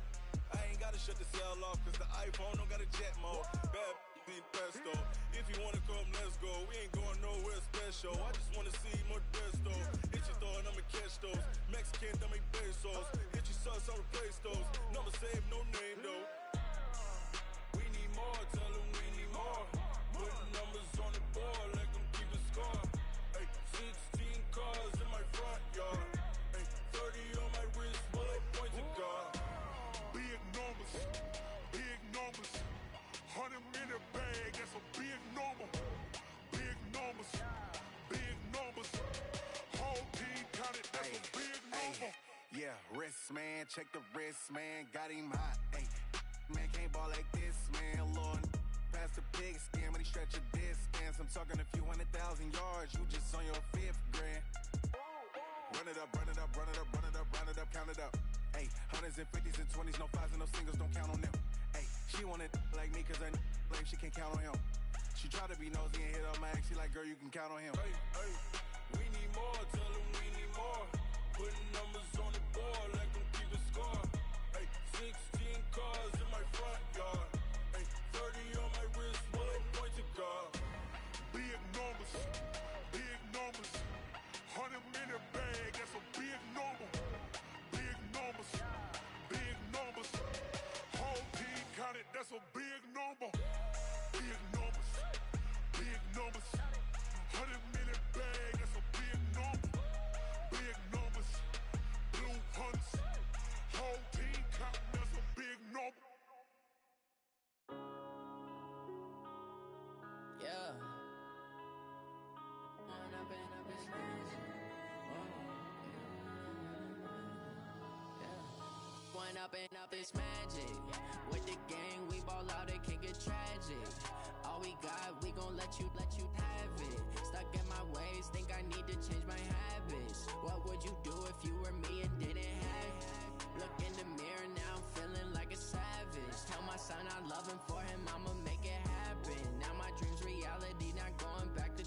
I ain't gotta shut the cell off, cause the iPhone don't got a jet mode. Bad need pesto. If you wanna come, let's go. We ain't going nowhere special. I just wanna see more desto. Hit your throw and I'ma catch those. Mexican, don't make pesos. Hit your sauce, I'll replace those. Number save, no name though. We need more, tell them we need more. Putting numbers on the board, let them keep a score. Hey, 16 cars in my front yard. Hey, 30 on my wrist, bullet point to God. Big numbers, big numbers. 100-minute bag, that's a big number. Big numbers, big numbers. Whole team counted, that's a big number. Yeah, wrist man, check the wrist man, got him hot. Ay, man can't ball like this, man. Lord, past the pig skin when he stretch a distance. I'm talking a few 100,000 yards, you just on your 5th grand. Run it up, run it up, run it up, run it up, run it up, count it up. Ay, 100s and 50s and 20s, no 5s and no singles, don't count on them. Ay, she wanted like me cause her lame, she can't count on him. She tried to be nosy and hit up my ex, she like, girl, you can count on him. Hey, we need more, tell them we need more. Putting numbers on the board, let them keep a score. Hey, 16 cars in my front yard. Hey, 30 on my wrist, bullet point to God. Big numbers, big numbers. 100-minute bag, that's a big number. Big numbers, big numbers. Whole team counted, that's a big number. Big numbers, big numbers. 100-minute bag, that's a big number. Big numbers, blue hunts. Whole team counting, that's a big number. Yeah. One up and up, it's magic. With the gang, we ball out, it can get tragic. All we got, we gon' let you have it. Stuck in my ways, think I need to change my habits. What would you do if you were me and didn't have it? Look in the mirror, now I'm feeling like a savage. Tell my son I love him, for him I'ma make it happen. Now my dream's reality, not going back to.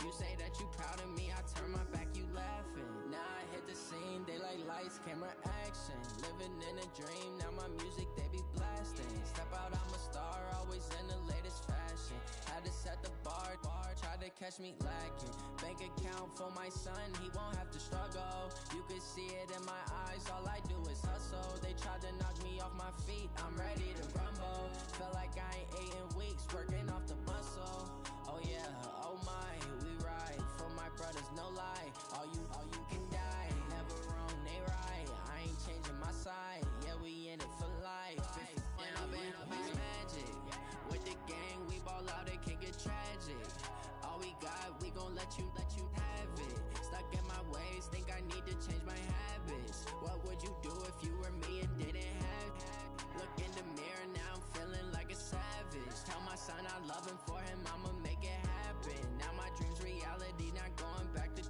You say that you proud of me, I turn my back, you laughing. Now I hit the scene, they like lights, camera, action. Living in a dream, now my music, they be blasting. Step out, I'm a star, always in the latest fashion. Had to set the bar, try to catch me lacking. Bank account for my son, he won't have to struggle. You can see it in my eyes, all I do is hustle. They tried to knock me off my feet, I'm ready to rumble. Felt like I ain't ate in weeks, working off the muscle. Oh yeah, oh my, we ride for my brothers, no lie. All you can die, never wrong, they right. I ain't changing my side, yeah, we in it for life. And I've been magic. With the gang, we ball out, it can get tragic. All we got, we gon' let you have it. Stuck in my ways, think I need to change my habits. What would you do if you were me and didn't have it? Look in the mirror, now I'm feeling like a savage. Tell my son I love him, for him I'ma make it happen. Now my dream's reality, not going back to.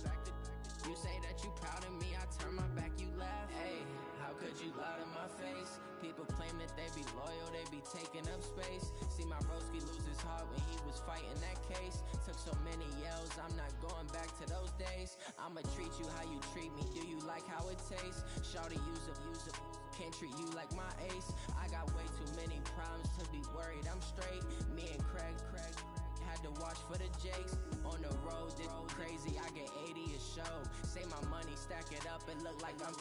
You say that you proud of me, I turn my back, you laugh. Hey, how could you lie to my face? People claim that they be loyal, they be taking up space. See my broski lose his heart when he was fighting that case. Took so many yells, I'm not going back to those days. I'ma treat you how you treat me, do you like how it tastes? Shawty, use up, can't treat you like my ace. I got way too many problems to be worried, I'm straight. Me and Craig had to watch for the Jakes. On the road, this crazy, I get 80 a show. Say my money, stack it up, it look like I'm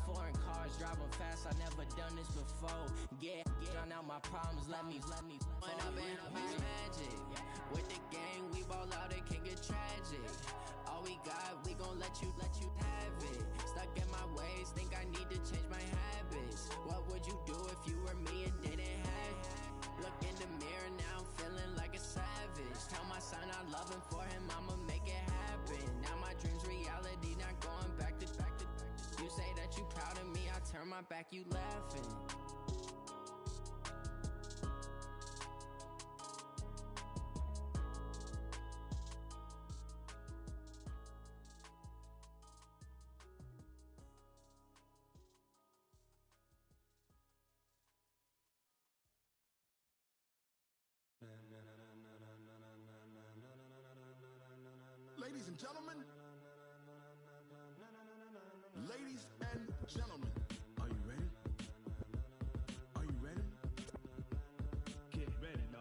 foreign cars, driving fast, I never done this before. Yeah, drown out my problems, let me When I've been magic. With the gang, we ball out, it can get tragic. All we got, we gon' let you have it. Stuck in my ways, think I need to change my habits. What would you do if you were me and didn't have it? Look in the mirror, now I'm feeling like a savage. Tell my son I love him, for him I'ma make it happen. Now my dream's reality, not going back to. You say that you proud of me, I turn my back, you laughing. Ladies and gentlemen, ladies and gentlemen, are you ready? Are you ready? Get ready, no.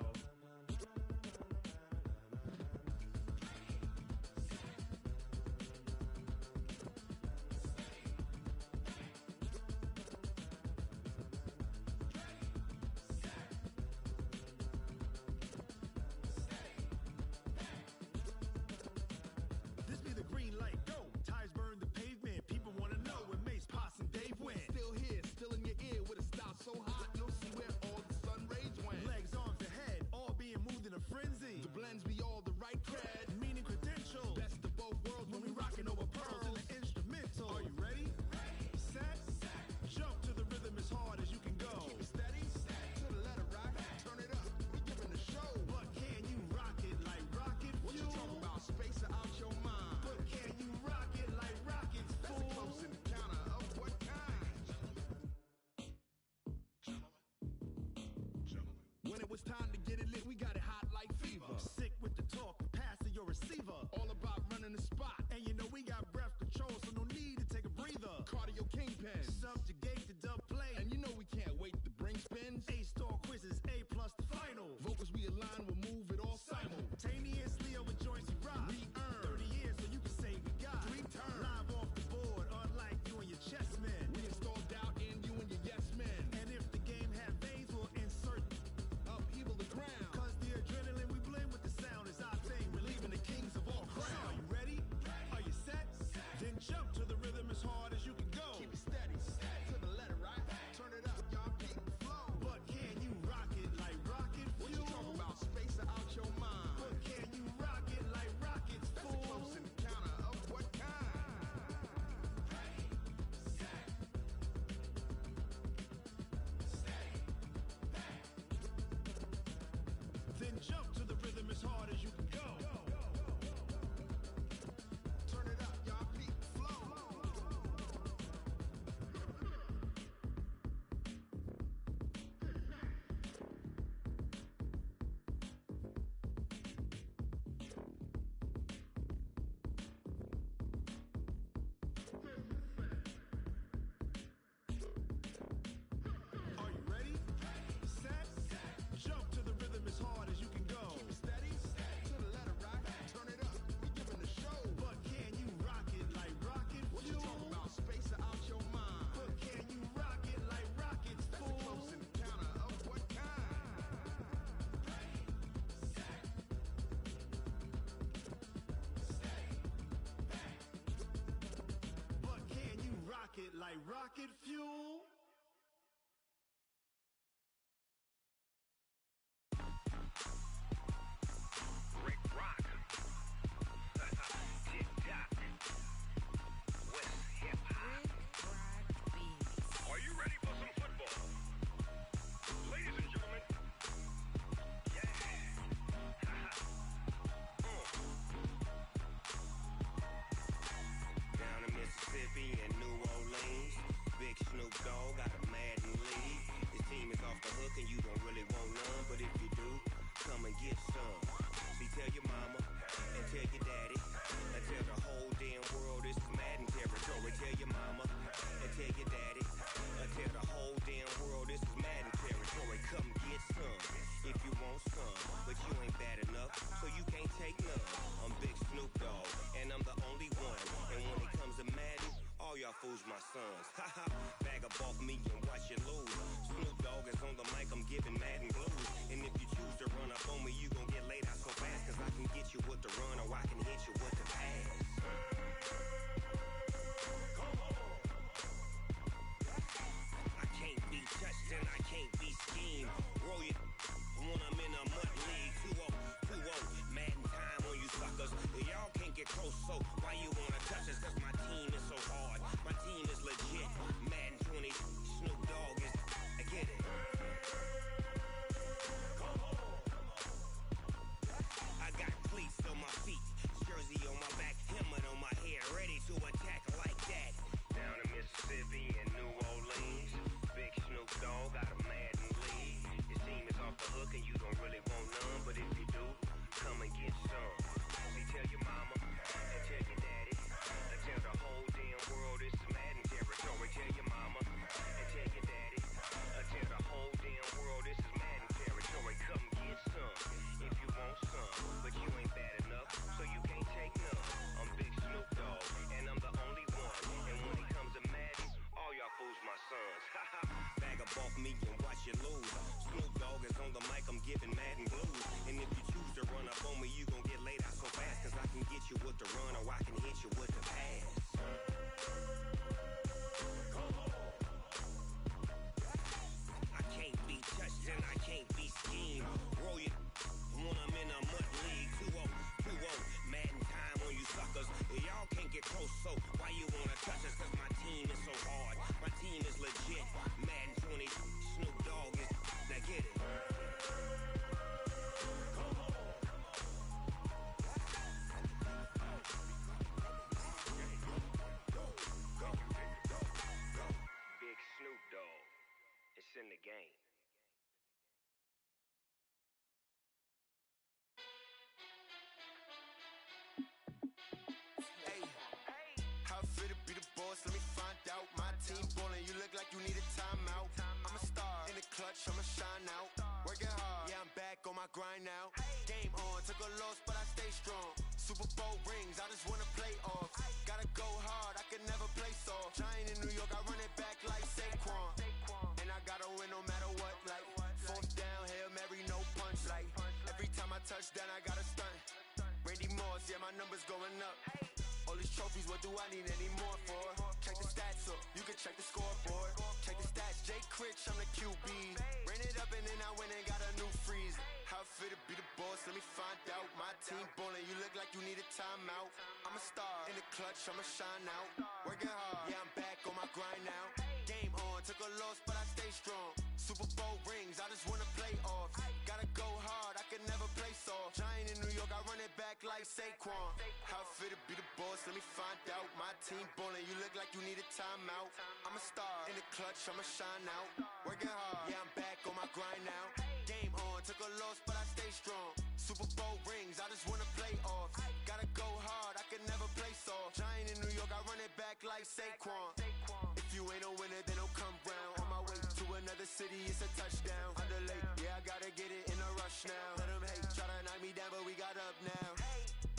This be the green light, go. Tires burn the pavement. People wanna know where Mace, Poss, and Dave went. Still here, still in your ear with a style so hot, you'll see where all the sun rays went. Legs, arms, and head, all being moved in a frenzy. The blends be all the right cred, meaning credentials. Best of both worlds when we rockin' over pearls in the instrumental. Are you ready? Set, jump to the rhythm as hard as you can go. Keep it steady, to the letter rock, turn it up. We giving the show. But can you rock it like rocket fuel? What you talking about? Space out your mind. But can you rock it like rockets, fool? That's a close encounter of what kind? When it was time to get it lit, we got it hot like fever. Sick with the talk, passing your receiver. All about running the spot. And you know we got breath control, so no need to take a breather. Cardio kingpin, subjugate the dub play. And you know we can't wait to bring spins. A-star quizzes, A+ the final. Vocals we align, we'll move it all simultaneously over joints we rock. We earn 30 years, so you can say we got 3 turns. Live off the board, unlike you and your chess men. We install doubt in you and your yes men. And if the game had veins, we'll insert upheaval the ground. Cause the adrenaline we blend with the sound is our thing. Relieving the kings of all crowns. Are you ready? Are you set? Then jump to the rhythm as hard as you can go. Keep it steady, to the letter right. Turn it up, y'all keep the flow. But can you rock it like rocket fuel? What you talking about? Space out your mind. But can you by Rocket Fuel. Rick Rock. Tick-tock. West hip-hop. Are you ready for some football? Ladies and gentlemen. Yeah. Down in Mississippi and New Orleans, Big Snoop Dogg got a Madden league. His team is off the hook and you don't really want none, but if you do, come and get some. See, tell your mama and tell your daddy and tell the whole damn world this is Madden territory. Tell your mama and tell your daddy and tell the whole damn world this is Madden territory. Come get some if you want some, but you ain't bad enough, so you can't take none. I'm Big Snoop Dogg and I'm the only one, and when it comes to Madden, all y'all fools my sons. Haha, bag up off me and watch you lose. Snoop Dogg is on the mic, I'm giving Madden blues. And if you choose to run up on me, you gon' get laid out so fast, cause I can get you with the run or I can hit you with the pass. I can't be touched and I can't be schemed. Roll you when I'm in a mud league. 2-0, 2-0, Madden time on you suckers. Y'all can't get close, so why you wanna touch us? Cause my team is so hard, my team is legit. Madden 20, Snoop Dogg is, I get it. I got cleats on my feet, jersey on my back, helmet on my head, ready to attack like that. Down in Mississippi and New Orleans, Big Snoop Dogg got a Madden league. His team is off the hook and you don't really want none, but if you do, come and get some. See, tell your mama and tell your daddy and tell the whole damn world this is Madden territory. Tell your mama and tell your daddy and tell the whole damn world this is Madden territory. Come get some if you want some, but you ain't bad enough, so you can't take none. I'm Big Snoop Dogg and I'm the only one, and when it comes to Madden, all y'all fools my sons. Haha, bag up off me and watch you lose. Snoop Dogg is on the mic, I'm giving Madden blues. And if you choose to run up on me, you gon' get laid out so fast, cause I can get you with the run or I can hit you with the pass. I can't be touched and I can't be schemed. Roll you when I'm in a mud league. 2-0, 2-0, Madden time on you suckers. Y'all can't get close, so why you wanna touch us? Cause my team is so hard, my team is legit. Madden 20, Snoop Dogg is, now get it. Big Snoop Dogg, it's in the game. Hey, how fit to be the boss? Let me find out. My team ballin', you look like you need a timeout. I'm a star in the clutch, I'ma shine out. Working hard, yeah, I'm back on my grind now. Game on, took a loss, but I stay strong. Super Bowl rings, I just wanna play off. Gotta go hard, I can never play soft. Giant in New York, I run it back like Saquon. And I gotta win no matter what, like fourth down, Hail Mary, no punch. Like every time I touch down, I gotta stunt. Randy Moss, yeah, my numbers going up. All these trophies, what do I need any more for? Check the stats up, you can check the scoreboard. Check the stats, Jay Critch, I'm the QB. Ran it up and then I went and got a new freeze. How fit to be the boss, let me find out. My team ballin', you look like you need a timeout. I'm a star in the clutch, I'ma shine out. Working hard, yeah, I'm back on my grind now. Game on, took a loss, but I stay strong. Super Bowl rings, I just wanna play off. Gotta go hard, I can never play soft. Giant in New York, I run it back like Saquon. How fit to be the boss, let me find out. My team ballin', you look like you need a timeout. I'm a star in the clutch, I'ma shine out. Working hard, yeah, I'm back on my grind now. Game on, took a loss, but I stay strong. Super Bowl rings, I just wanna play off. Gotta go hard, I can never play soft. Giant in New York, I run it back like Saquon. If you ain't a winner, then don't come round. On my way to another city, it's a touchdown. Underlay, yeah, I gotta get it in a rush now. Let them hate, try to knock me down, but we got up now.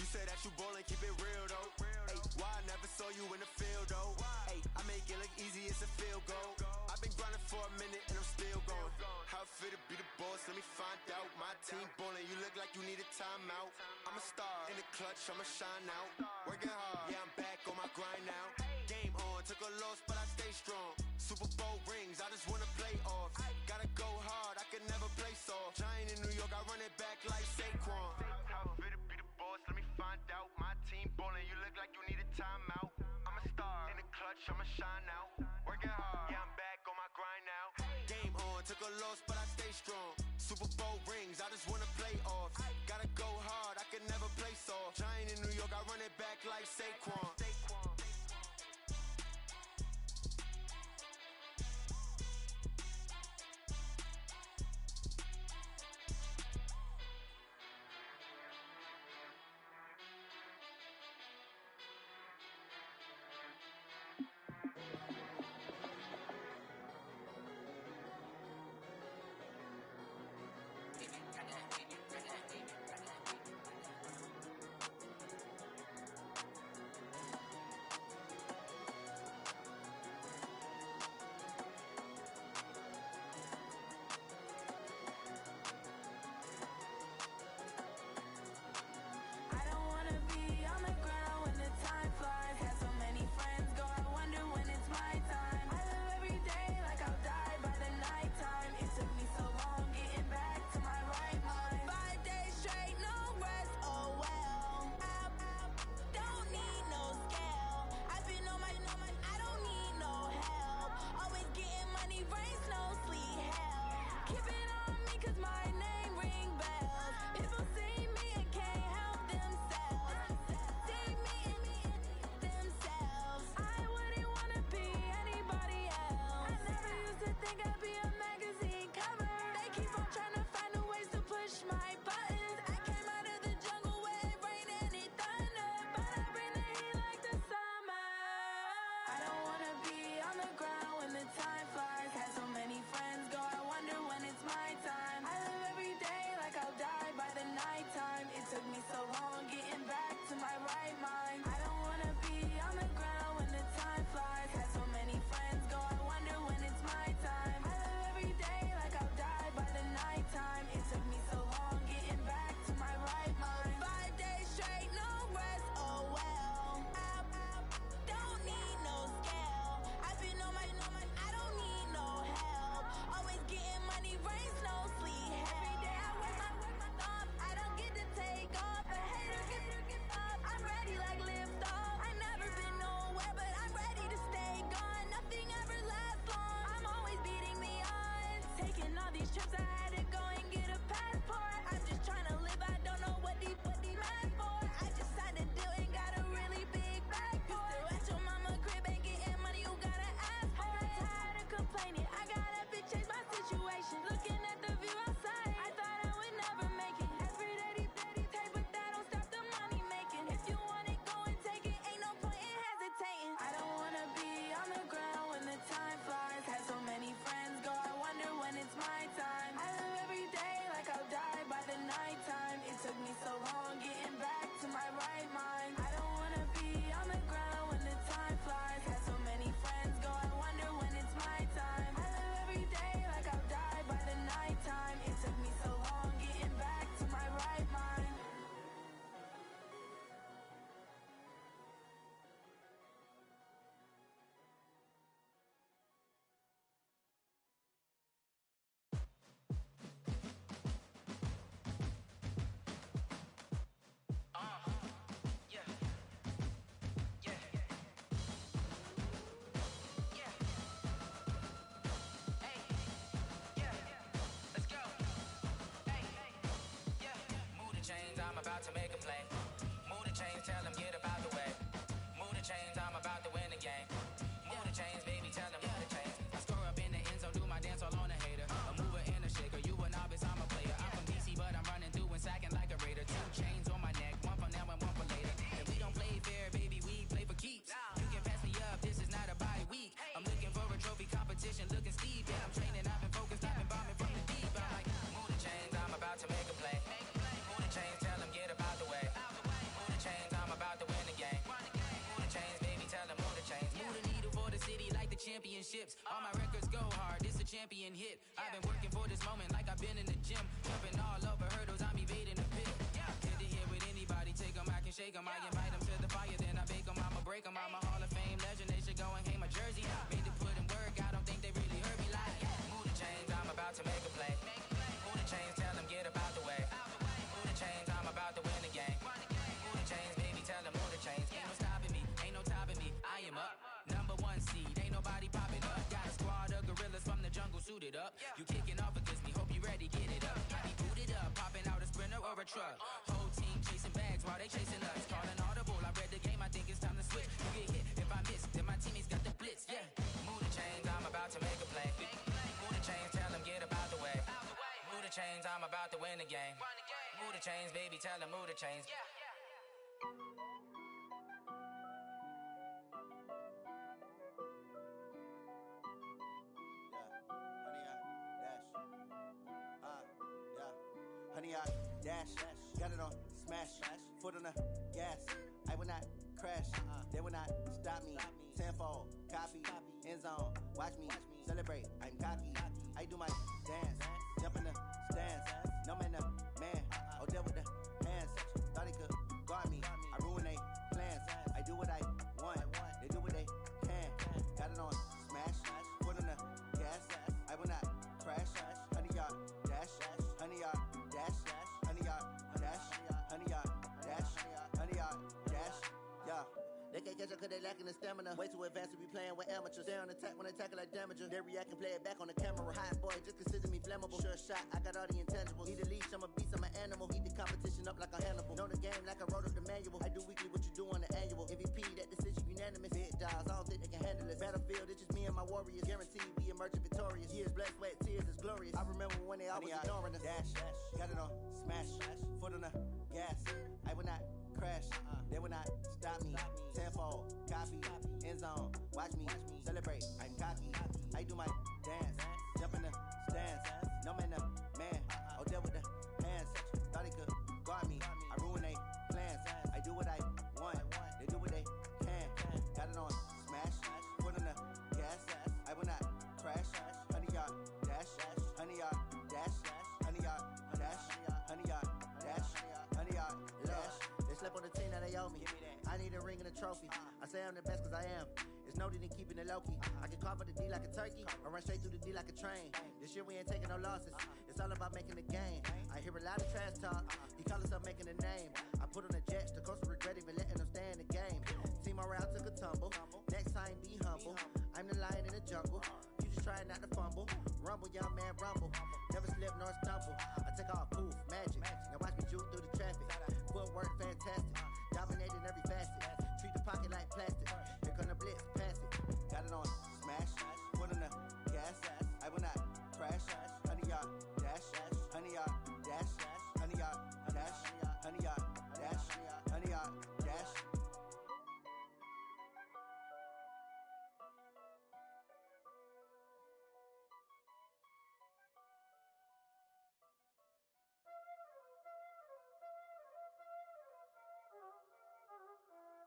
You say that you ballin', keep it real though. Hey, why I never saw you in the field though? Hey, I make it look easy, it's a field goal. I've been grinding for a minute and I'm still going. How fit to be the boss, let me find out. My team ballin', you look like you need a timeout. I'm a star in the clutch, I'ma shine out. Working hard, yeah, I'm back on my grind now. Game on, on, took a loss, but I stay strong. Super Bowl rings, I just wanna play off. Gotta go hard, I can never play soft. Giant in New York, I run it back like Saquon. How fit to be the boss, let me find out. My team ballin', you look like you need a timeout. I'm a star, in the clutch, I'ma shine out. Working hard, yeah, I'm back on my grind now. Game on, took a loss, but I stay strong. Super Bowl rings, I just wanna play off. Gotta go hard, I can never play soft. Giant in New York, I run it back like Saquon. About to make a play. Move the chains, tell them get about the way. Move the chains, I'm about to win the game. Move the chains, baby, tell them move the chains. I score up in the end zone, do my dance all on a hater. A mover and a shaker, you a novice, I'm a player. I'm from DC, but I'm running through and sacking like a raider. 2 chains on my neck, one for now and one for later. If we don't play fair, baby, we play for keeps. You can pass me up, this is not a bye week. I'm looking for a trophy competition, looking steep. Yeah, I'm training, I've been focused, I've been bombing from the deep. I'm like, move the chains, I'm about to make a play. Move the chains, tell them get about the way. Move the chains, I'm about to win the game. Move the chains, baby, tell them move the chains. Move the needle for the city like the championships. All my records go hard, this a champion hit. I've been working for this moment like I've been in the gym. Jumping all over hurdles, I'm evading the pit. Hit to hit with anybody, take them, I can shake them. I invite them to the fire, then I bake them, I'm a break 'em. I'm a Hall of Fame legend, they should go and hang my jersey. Made to put in work, I don't think they really heard me like. Move the chains, I'm about to make a play. Move the chains, tell them get up out the way. Move the chains, I'm about to win the game. Move the chains, baby, tell them move the chains. Ain't no stopping me, ain't no topping me. I am up, number one seed, ain't nobody popping up. Got a squad of gorillas from the jungle suited up. You kicking off against me, hope you ready, get it up. I be booted up, popping out a sprinter or a truck. Whole team chasing bags while they chasing us. Calling audible, I read the game, I think it's time to switch. You get hit, if I miss, then my teammates got the blitz, yeah. Move the chains, I'm about to make a play. Move the chains, tell them get up out the way. Move the chains, I'm about to win the game. Move the chains, baby, tell them move the chains. Honey, I dash, got it on smash, foot on the gas. I will not crash, they will not stop me. Tenfold, copy, end zone, watch me celebrate. I'm cocky, I do my dance, jump in the stands. No man, the man, oh, deal with the hands. Thought he could guard me, I ruin they plans. I do what I want, they do what they can. Got it on smash, foot on the gas. I will not crash, honey, y'all dash, honey, y'all dash, honey, y'all dash, honey, y'all dash, honey, y'all dash, yeah. They can't catch up cause they lacking the stamina. Way too advanced to be playing with amateurs. Stay on attack when they tackle like damager. They react and play it back on the camera. Hot boy, just consider me flammable. Sure shot, I got all the intangibles. Need a leash, I'm a beast, I'm an animal. Heat the competition up like a Hannibal. Know the game like I wrote up the manual. I do weekly what you do on the annual. MVP, that decision unanimous. Big dogs, I don't think they can handle it. Battlefield, it's just me and my warriors. Guaranteed we emerging victorious. Years, blood, sweat, tears, it's glorious. I remember when they always ignoring us. Dash, got it on smash, foot on the gas. I will not crash, they will not stop me. Tenfold, copy, end zone, watch me celebrate. I'm cocky, I do my dance, jump in the stands. No man, the man, oh, deal with the hands. Thought he could guard me, I ruin they plans. I do what I want, they do what they can. Got it on smash, foot on the gas. I will not crash, honey, y'all dash, honey, y'all dash, honey, y'all dash, honey, y'all dash, honey, y'all dash. They slept on the team that they owe me. I need a ring and a trophy. I say I'm the best cause I am. It's no need in keeping it low-key. I can carve for the D like a turkey, or run straight through the D like a train. This year we ain't taking no losses. It's all about making the game. I hear a lot of trash talk. He call himself making a name. I put on the Jets. The coach will regret even letting them stay in the game. Team morale took a tumble. Next time be humble. I'm the lion in the jungle. You just trying not to fumble. Rumble, young man, rumble. Never slip nor stumble. I take off, poof, magic. Now watch me juke through the traffic. Footwork fantastic. Dominating every facet. Treat the pocket like plastic. Here come the blitz, pass it. Got it on smash, foot on the gas. I will not crash. Honey, y'all dash, honey, y'all dash, honey, y'all dash, honey, y'all dash, honey, y'all dash.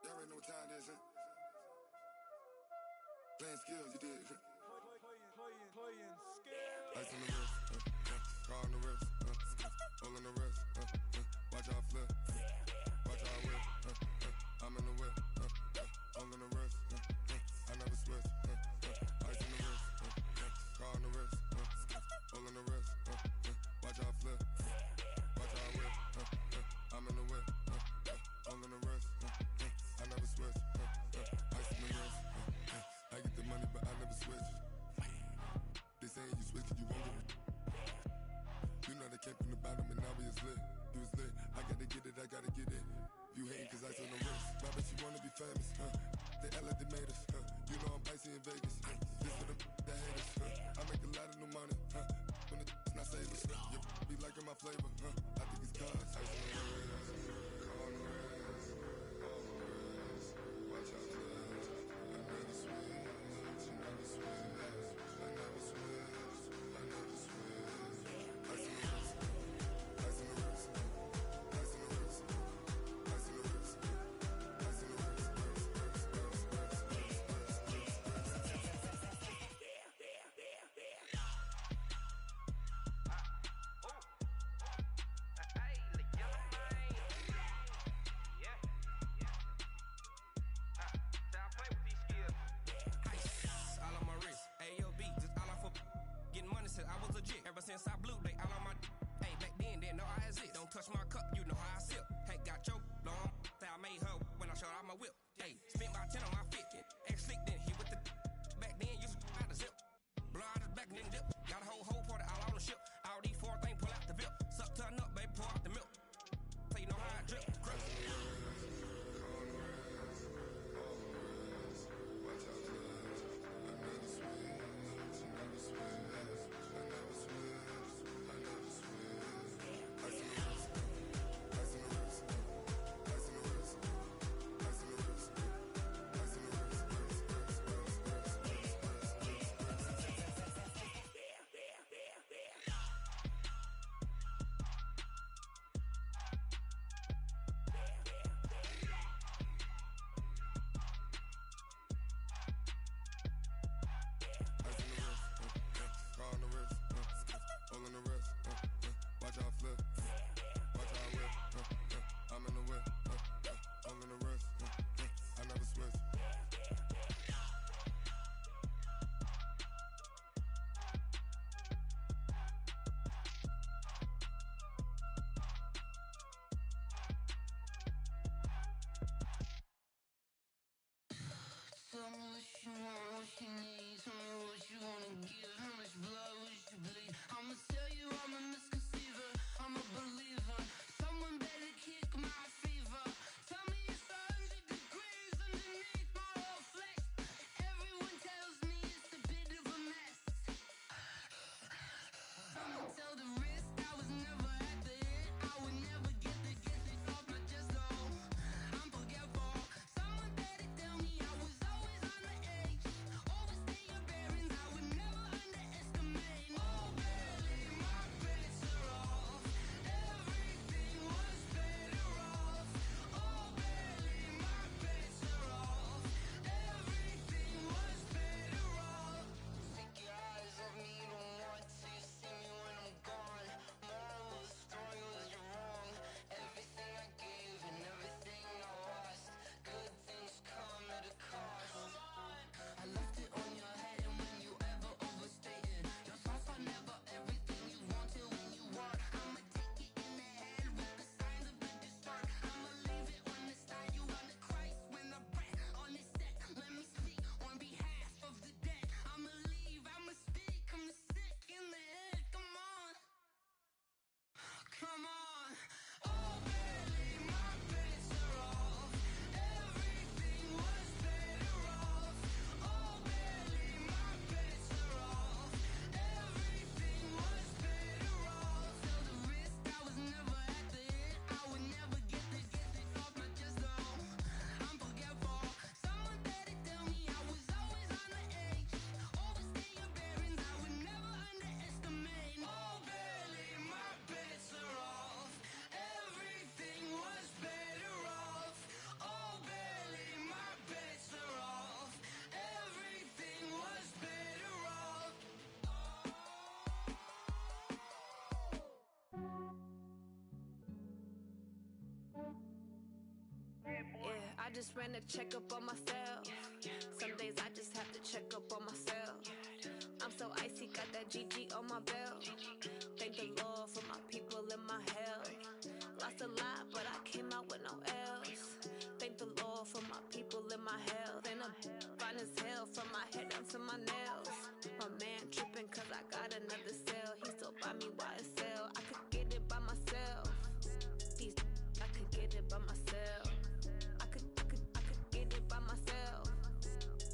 Y'all already know what time it is, huh? Playing skills, you did. Playing skills. Ice on the wrist, car on the wrist, hole in the wrist, watch how I flip, watch how I whip, I'm in the whip, hole in the wrist, I never switch, ice on the wrist, car on the wrist, hole in the wrist, watch how I flip, watch how I whip, I'm in the whip, hole in the wrist, I never switch, ice on the wrist, I get the money but I never switch. They saying you switch 'cause you won't get it. You know they came from the bottom and now we is lit. You was lit, I gotta get it, I gotta get it. You hating 'cause ice on the wrist. Why bet you wanna be famous, They act like they made us, You know I'm icy in Vegas, This for the that hate us, I make a lot of new money, When the not save us, You be liking my flavor, I think it's cause ice on the wrist, on the wrist, on the wrist. Watch out for this, I never switch, I never switch. my cup, you know how I sip. Hey, got your long, I made her when I showed out my whip. Hey, spent about 10 on my fit. Ex slick, then hit with the back then, used to out the zip. Blow out the back and then dip. Got a whole party all on the ship. All these four things pull out the VIP. Suck, turn up, baby, pour out the milk. So you know how I drip. Crip. Tell me what you want, what you need. Tell me what you wanna give. How much blood would you bleed? I'ma tell you I'm a misconceiver. I'm a believer. Someone better kick my fever. Tell me it's 100 degrees underneath my whole flesh. Everyone tells me it's a bit of a mess. Someone tell the risk I was never at the end. I would never get the off my chest though. I'm forgetful. Someone better tell me I was always on the edge. Overstay your bearings, I would never underestimate. Oh barely, my bets are off. Everything was better off. Oh barely, my bets are off. Everything was better off. Take your eyes off me, you don't want to see me when I'm gone. Moral of the story was you're wrong. Everything I gave and everything I lost. Good things come at a cost. I left it on your head, and when you ever overstated, your thoughts are never everything you wanted when you want. I'ma take it in the head with the signs of a distort. I'ma leave it on the side. You on the Christ when the breath on the set. Let me speak on behalf of the dead. I'ma leave, I'ma speak. I'm the sick in the head. Come on, come on. Oh, barely, my bets are off. Everything was better off. Oh, barely, my bets are off. Everything was better off. Tell the risk I was never at the end. I would never get the off my chest though. I'm forgetful. Someone better tell me I was always on the edge. Overstay your bearings, I would never underestimate. Oh, barely, my bets are off. Everything was better off. Oh, barely, my bets are off. Everything was better off. Yeah, I just ran a checkup on myself. Some days I just have to check up on myself. I'm so icy, got that GG on my belt. Thank the Lord for my people in my health. Lost a lot, but I came out with no L's. Thank the Lord for my people in my health. And I'm fine as hell from my head down to my nails. My man tripping cause I got another cell. He still buy me YSL. I could get it by myself. These I could get it by myself. I could get it by myself.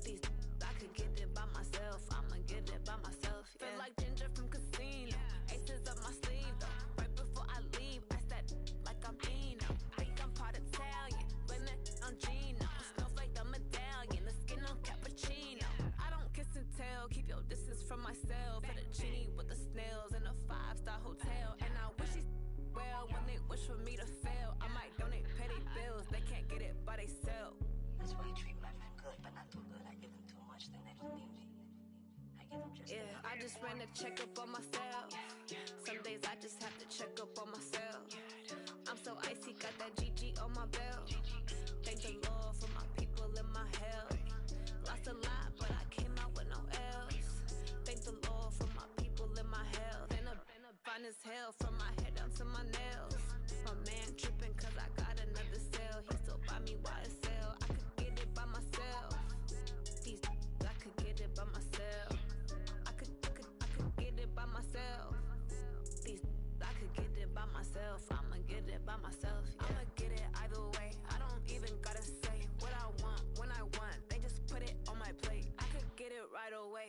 These I could get it by myself. I'ma get it by myself. Yeah. Feel like Ginger from Casino. Aces up my sleeve though. Right before I leave, I said like I'm Dino. Think I'm part Italian. Blame it on Gino. Snowflake the medallion. The skin on cappuccino. I don't kiss and tell. Keep your distance from myself. Fettuccine with the snails in a 5-star hotel. And I wish these well when they wish for me to fail. I might donate petty bills. They can't get it by they sell. That's why you treat my men good, but not too good. I give them too much, then they don't need me. I give them just enough. I just ran a checkup on myself. Some days I just have to check up on myself. I'm so icy, got that GG on my belt. Thank the Lord for my people in my health. Lost a lot, but I came out with no L's. Thank the Lord for my people in my health. And I'm fine as hell from my head down to my nails. My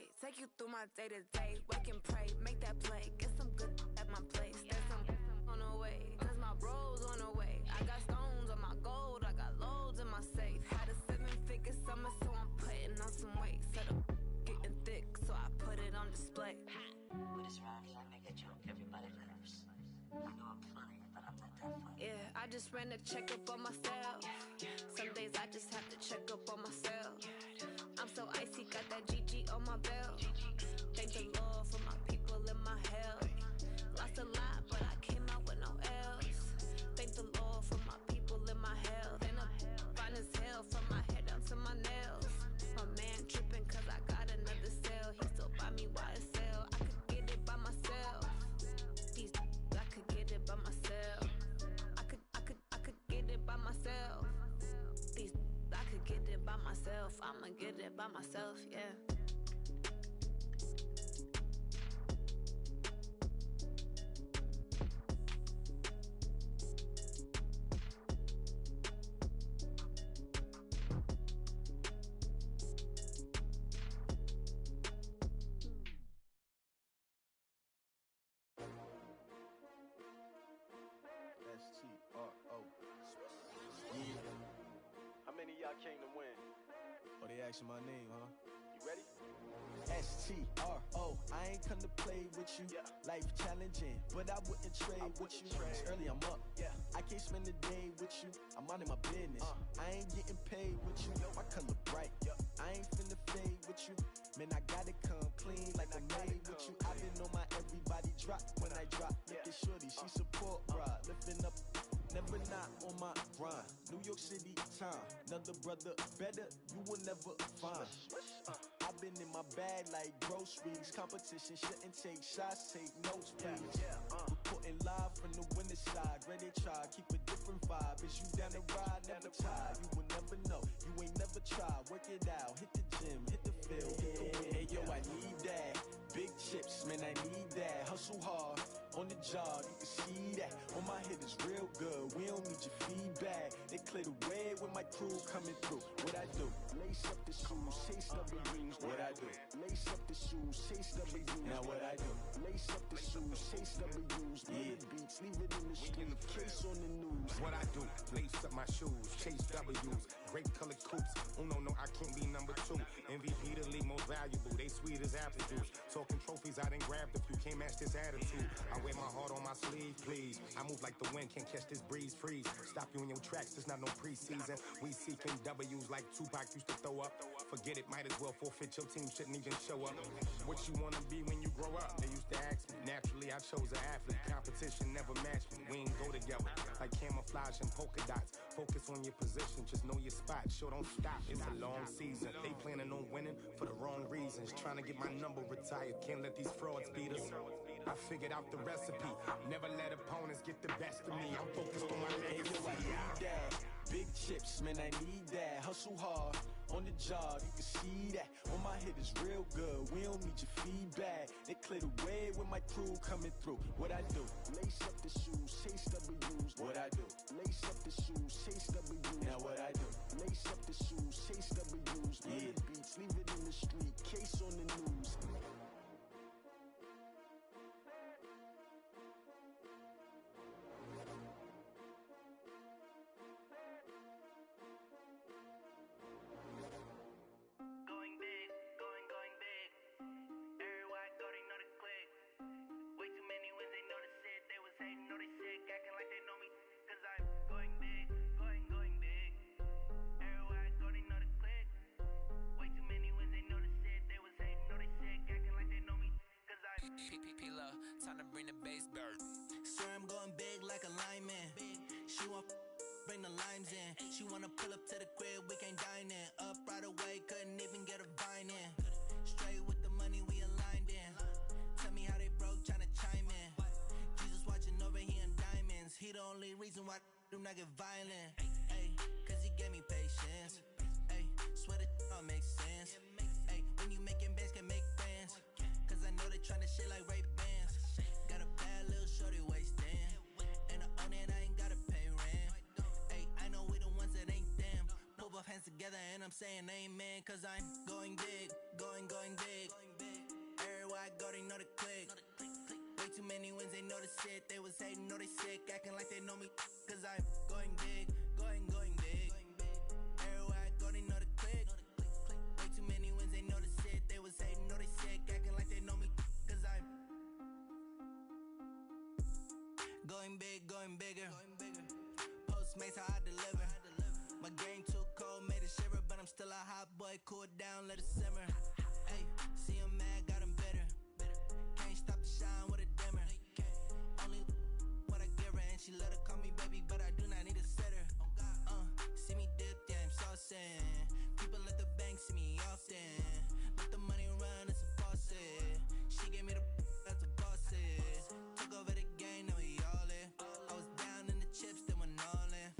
way. Take you through my day-to-day. Wake and pray, make that play. Get some good at my place. There's some on the way, cause my bro's on the way. I got stones on my gold, I got loads in my safe. Had a 7-figure summer, so I'm putting on some weight. Said I'm getting thick, so I put it on display. With this rhyme, I make a joke everybody laughs. I know I'm funny, but I'm not that funny. Yeah, I just ran a checkup on myself. Some days I just have to check up on myself. I'm so icy, got that GG on my belt. Thank the Lord for my people in my health. Lost a lot, but I came out with no L's. Thank the Lord for my people in my health. And I'm fine as hell from my head down to my nails. My man tripping cause I got another cell. He still buy me YSL. I could get it by myself. I could get it by myself. I could get it by myself. I could get it by myself. I'ma get it by myself, yeah. How many of y'all came to win? Oh, they asking my name, huh? You ready? S-T-R-O, I ain't come to play with you. Life challenging, but I wouldn't trade with you. It's early, I'm up. I can't spend the day with you. I'm minding my business. I ain't getting paid with you. My color bright. I ain't finna fade with you. Man, I gotta come clean like I'm made with you. I've been on my everybody drop when I drop. Look at shorty, she support rod. Lifting up, never not on my grind. New York City time, another brother better, you will never find. I've been in my bag like groceries. Competition shouldn't take shots, take notes, please. Reporting live from the winner side. Ready to try, keep a different vibe. Is you down the ride, never tired. You will never know, you ain't never tried. Work it out, hit the gym, hit the field, hit the win. Hey yo, I need that. Big chips, man, I need that. Hustle hard, on the job, you can see that. On my head is real good, we don't need your feedback. They clear the way with my crew coming through. What I do? Lace up the shoes, chase W's. What I do? Lace up the shoes, chase W's. Now what I do? Lace up the shoes, chase W's. Yeah. Beats, leave it in the street, case on the news. What I do? Lace up my shoes, chase W's. Great colored coops. Oh no, I can't be number 2. MVP the league most valuable. They sweet as apple juice. Talking trophies, I done grabbed a few. Can't match this attitude. I wear my heart on my sleeve, please. I move like the wind, can't catch this breeze, freeze. Stop you in your tracks, there's not no preseason. We seeking W's like Tupac used to throw up. Forget it, might as well forfeit. Your team shouldn't even show up. What you wanna be when you grow up? They used to ask me. Naturally, I chose an athlete. Competition never matched me. We ain't go together like camouflage and polka dots. Focus on your position, just know your spot. Sure, don't stop. It's a long season. They planning on winning for the wrong reasons. Trying to get my number retired. Can't let these frauds beat us. I figured out the recipe. Never let opponents get the best of me. I'm focused on my legacy. I need that. Big chips, man, I need that. Hustle hard, on the job, you can see that. On my head is real good, we don't need your feedback. They clear the way with my crew coming through. What I do? Lace up the shoes, chase W's. What I do? Lace up the shoes, chase W's. Now what I do? Lace up the shoes, chase W's. Yeah. Beats, leave it in the street, case on the news. Time to bring the bass dirt. Swear I'm going big like a lineman. She want bring the limes in. She wanna pull up to the crib, we can't dine in. Up right away, couldn't even get a vine in. Straight with the money we aligned in. Tell me how they broke, tryna chime in. Jesus watching over here in diamonds. He the only reason why do not get violent. Ay, cause he gave me patience. Ay, swear that all makes sense. Ay, when you making bands can make friends. Cause I know they tryna shit like Ray Bans. Got a bad little shorty wasting. And I own it, I ain't gotta pay rent. Ay, I know we the ones that ain't them. Pull both hands together and I'm saying amen. Cause I'm going big, going big. go, they know the click. Way too many wins, they know the shit. They was hating, know they sick, acting like they know me. Cause I'm going big, going big. Everywhere I go, they know the click. Way too many wins, they know the shit. They was hating, know they sick, acting like they know me. Cause I'm going big, going bigger. Postmates, how I deliver. My game too cold, made it shiver, but I'm still a hot boy. Cool it down, let it simmer. Hey, see him mad, got him bitter. Can't stop the shine with a dimmer. Only what I give her, and she let her call me baby, but I do not need a sitter. See me dip, yeah, I'm saucing. People at the bank see me often. Let the money run, it's a faucet. She gave me the that's a boss is. Took over the game, now we all in. I was down in the chips, then went all in.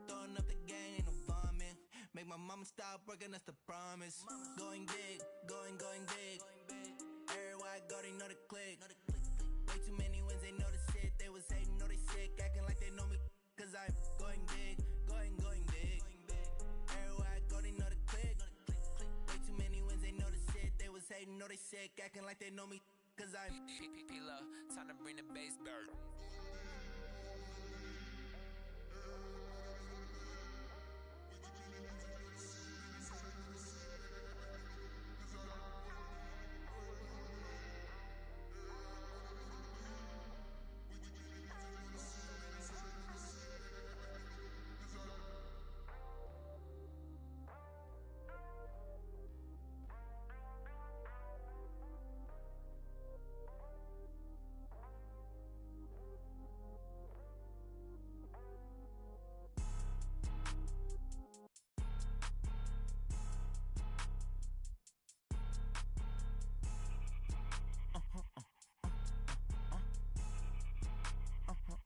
Throwing up the game, ain't no vomit. Make my mama stop working, that's the promise. Going big, going big. Everywhere I go, they know the click. Way too many wins, they know the shit. They was hating, know they sick, acting like they know me. Cause I'm going big, going big. Everywhere I go, they know the click. Way too many wins, they know the shit. They was hating, know they sick, acting like they know me. Cause I'm P-Lo, time to bring the bass bird.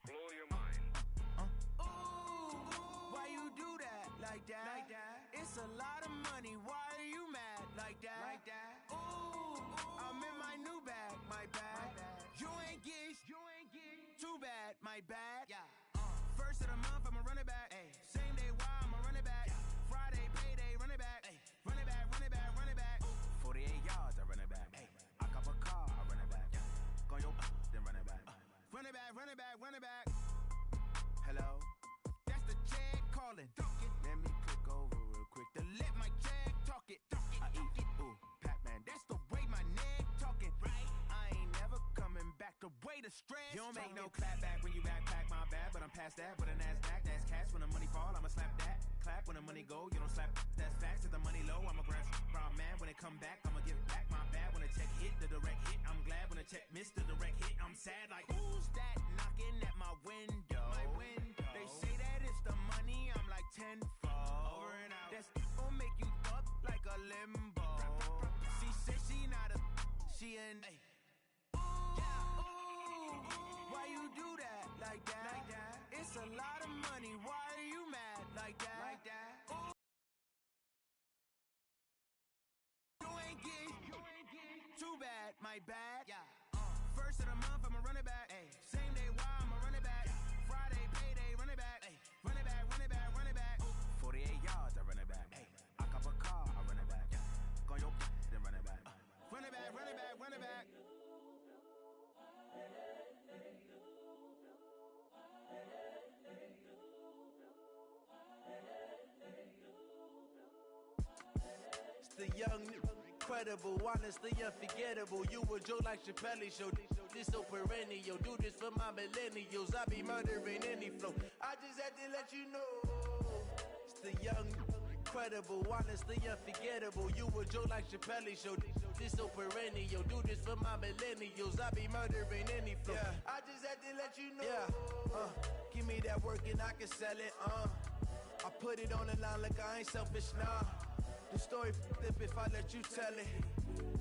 Blow your mind. Why you do that like that? It's a lot of money. Why are you mad like that? Ooh, I'm in my new bag, my bad. You ain't get too bad, my bad. First of the month, I'ma run it back. Same day, why I'ma run it back. Friday, payday, run it back. Run it back, run it back, run it back. 48 yards, I run it back. I cop a car, I run it back. Go yo, then run it back. Run it back, run it back, run it back. Hello? That's the check calling. Let me click over real quick to let my check talk it. I eat, ooh, Pac-Man, that's the way my neck talking. Right? I ain't never coming back the way the stress. You don't make no clap back when you backpack, my bad, but I'm past that. With a NASDAQ, that's cash. When the money fall, I'ma slap that. Clap when the money go, you don't slap. That's facts. If the money low, I'ma grab brown man. When it come back, I'ma give back. My bad when the check hit, the direct hit. I'm glad when the check missed the direct hit. I'm sad like, who's that knocking at my window? They say that it's the money, I'm like tenfold. Over and out. That's gon' make you up like a limbo. She said she not a, she an. Why you do that like that? It's a lot of money. Why are you mad like that? You ain't get too bad, my bad. First of the month, I'ma run it back. Same day, why I'ma run it back. Friday, payday, run it back. Run it back, run it back, run it back. 48 yards, I run it back. I cop a car, I run it back. Go yo, then run it back. Run it back, run it back, run it back. The young, incredible, honestly unforgettable. You a Joe like Chappelle show. This so perennial. Do this for my millennials. I be murdering any flow. I just had to let you know. It's the young, incredible, honestly unforgettable. You a Joe like Chappelle show. This so perennial. Do this for my millennials. I be murdering any flow. I just had to let you know. Give me that work and I can sell it. I put it on the line like I ain't selfish, nah. The story flip if I let you tell it.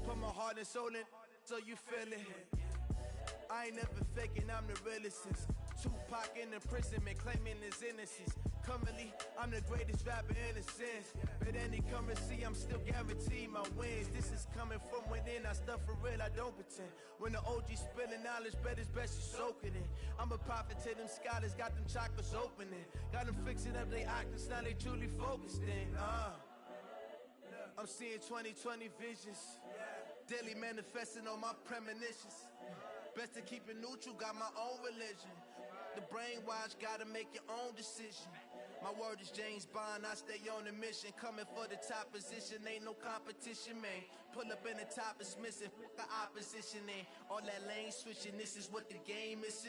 Put my heart and soul in so you feel it. I ain't never faking, I'm the realest since Tupac in imprisonment, claiming his innocence. Currently, I'm the greatest rapper in a sense. But any currency, I'm still guaranteed my wins. This is coming from within, I stuff for real, I don't pretend. When the OG spilling knowledge, bet it's best you soak it in. I'm a prophet to them scholars, got them chakras opening. Got them fixing up they octaves, now they truly focused in. I'm seeing 2020 visions. Daily manifesting on my premonitions. Best to keep it neutral, got my own religion. The brainwash, gotta make your own decision. My word is James Bond, I stay on a mission. Coming for the top position, ain't no competition, man. Pull up in the top, it's missing, the opposition ain't. All that lane switching, this is what the game is.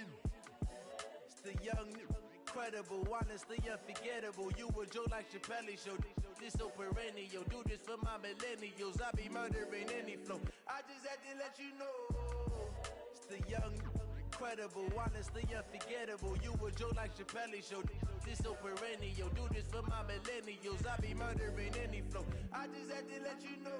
It's the young, incredible, honestly unforgettable. You a Joe like Chappelle show. This so perennial, do this for my millennials. I be murdering any flow. I just had to let you know. It's the young, incredible, honestly unforgettable. You a Joe like Chappelle show. This so perennial, do this for my millennials. I be murdering any flow. I just had to let you know.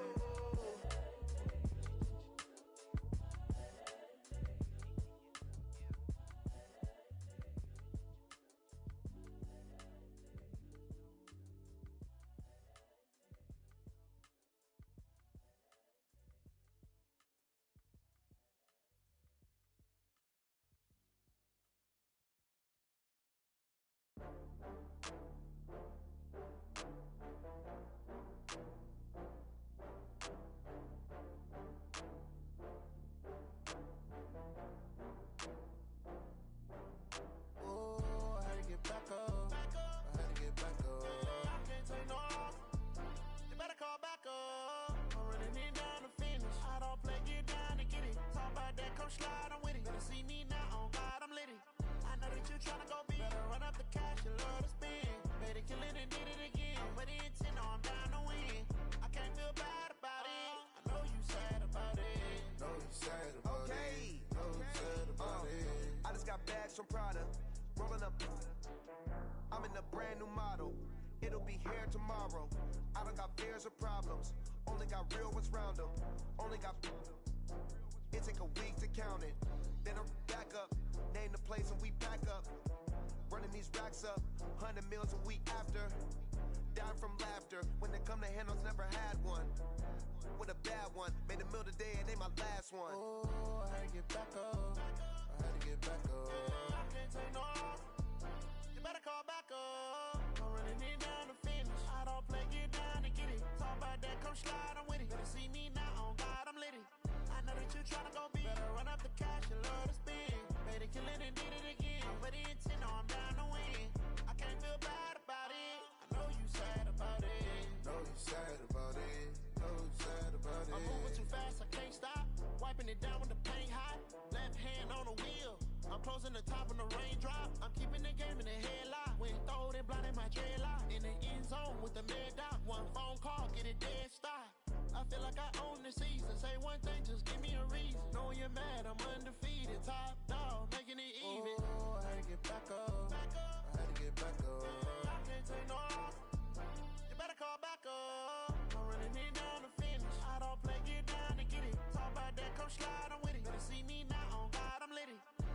From Prada, rolling up. I'm in a brand new model. It'll be here tomorrow. I don't got fears or problems. Only got real ones round them. Only got. It take a week to count it. Then I'm back up. Name the place and we pack up. Running these racks up. 100 meals a week after. Dying from laughter. When they come to handles, never had one. With a bad one. Made a meal today and ain't my last one. Oh, I had to get back up. I had to get back up. I can't take no off. You better call back up. I'm running it down to finish. I don't play, get down and get it. Talk about that, come slide, I'm with it. Better see me now, on God, I'm litty. I know that you tryna go big. Better run up the cash, you love to spin. Better kill it and did it again. But the intent, no, I'm down to win. I can't feel bad about it. I know you sad about it. Know you sad about it. Know you sad about it. I'm moving too fast, I can't stop. Wiping it down when the paint hot. Left hand on the wheel. I'm closing the top when the raindrop. I'm keeping the game in the headlock. When throw it, blinding my dreadlock. In the end zone with the mad dot. One phone call, get it dead stop. I feel like I own the season. Say one thing, just give me a reason. Knowing you're mad, I'm undefeated. Top dog, making it even. Oh, I had to get back up. I had to get back up. I can't take no off. You better call back up. I'm running it down to finish. I don't play, get down and get it. Talk about that, come slide, I'm with it. Better see me now, on God, I'm litty.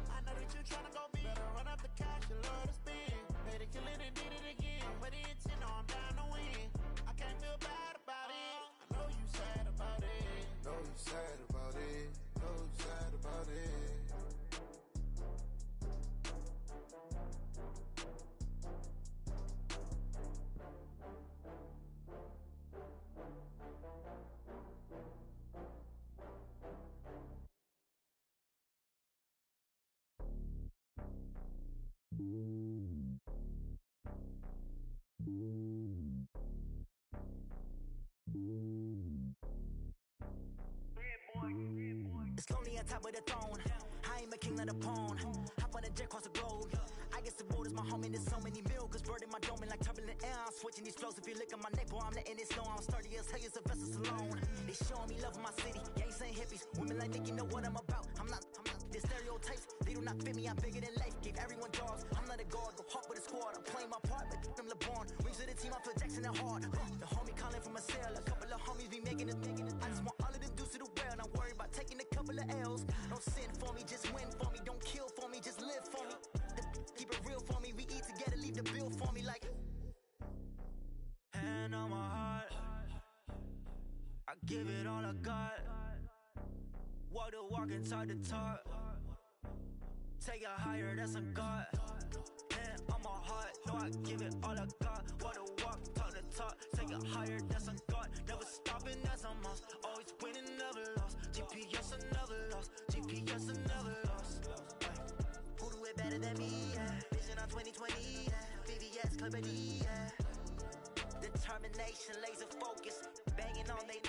I know that you tryna go big. Better run up the cash, you love to spin. Better kill it and did it again. But the intent, no, I'm down to win. I can't feel bad about it. I know you sad about it. Know you sad about it. Know you sad about it. It's lonely on top of the throne. I am a king of the pawn. Hop on a jet across the globe. I guess the road is my home and there's so many milkers. Bird in my dome and like turbulent air. I'm switching these flows. If you look at my neck, boy, I'm letting it snow. I'm sturdy as hell as a vessel alone. They showing me love in my city. Gangs saying hippies. Women like Nicky know what I'm about. I'm not the stereotypes. They do not fit me. I'm bigger than life. Give everyone jobs. I'm not a guard. Go hard with a squad. I'm playing my part, but them LeBron. Wings of the team. I feel Jackson and hard. The homie calling from a cell. A couple of homies be making it. I just want all of them dudes to do well. Not worry about taking a couple of L's. Don't sin for me, just win for me. Don't kill for me, just live for me. Keep it real for me. We eat together, leave the bill for me like. Hand on my heart, I give it all I got. Walk the walk and talk the talk. Take it higher, that's a God. Hand on my heart, no, I give it all I got. Walk the walk, talk the talk. Take it higher, that's a God. Never stop. better than me, yeah. Vision on 2020, yeah. VVS, Clippity, yeah. Determination, laser focus. Banging on they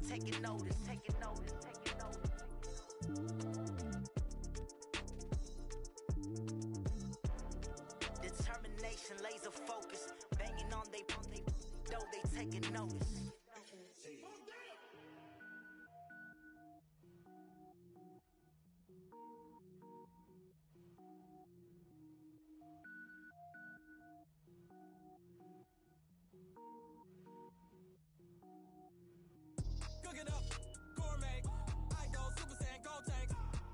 taking notice. Determination, laser focus. Banging on they taking notice. Cook it up, gourmet. I go Super Saiyan, go tank.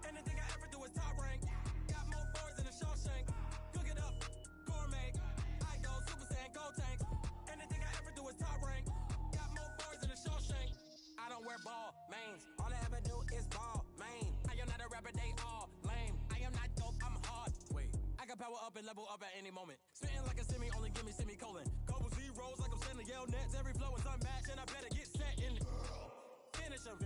Anything I ever do is top rank. Got more boards than a Shawshank. Cook it up, gourmet. I go Super Saiyan, go tank. Anything I ever do is top rank. Got more boards than a Shawshank. I don't wear ball mains. All I ever do is ball main. I am not a rapper, they all lame. I am not dope, I'm hard. Wait, I can power up and level up at any moment. Spitting like a semi, only give me semicolon. Couple zeros like I'm sending yell nets. Every flow is unmatched and I better get set in it. Finish them.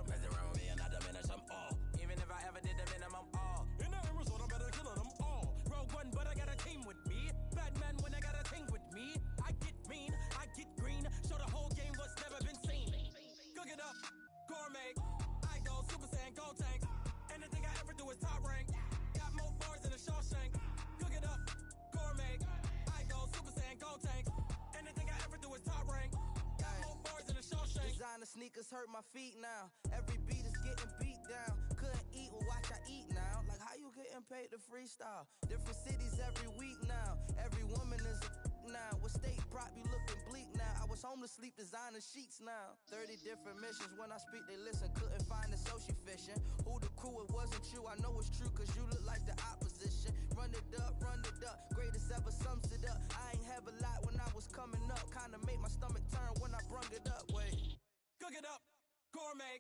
Mess around with me and I diminish them all. Even if I ever did the minimum all. In the end result, I'm better killing them all. Rogue One, but I got a team with me. Batman when I got a team with me. I get mean, I get green. Show the whole game what's never been seen. Cook it up, gourmet. I go Super Saiyan, go tank. Anything I ever do is top rank. Got more bars than a Shawshank. Cook it up, gourmet. I go Super Saiyan, go tank. Anything I ever do is top rank. Got more bars than a Shawshank. Designer sneakers hurt my feet now. Every beat is getting beat down. Couldn't eat, well watch I eat now. Like how you getting paid to freestyle? Different cities every week now. Every woman is a now. With state prop you looking bleak now. I was home to sleep designer sheets now. 30 different missions. When I speak they listen. Couldn't find the social fishing. Who the crew, it wasn't you. I know it's true cause you look like the opposition. Run it up. Greatest ever sums it up. I ain't have a lot when I was coming up. Kinda made my stomach turn when I brung it up. Wait. Cook it up, gourmet.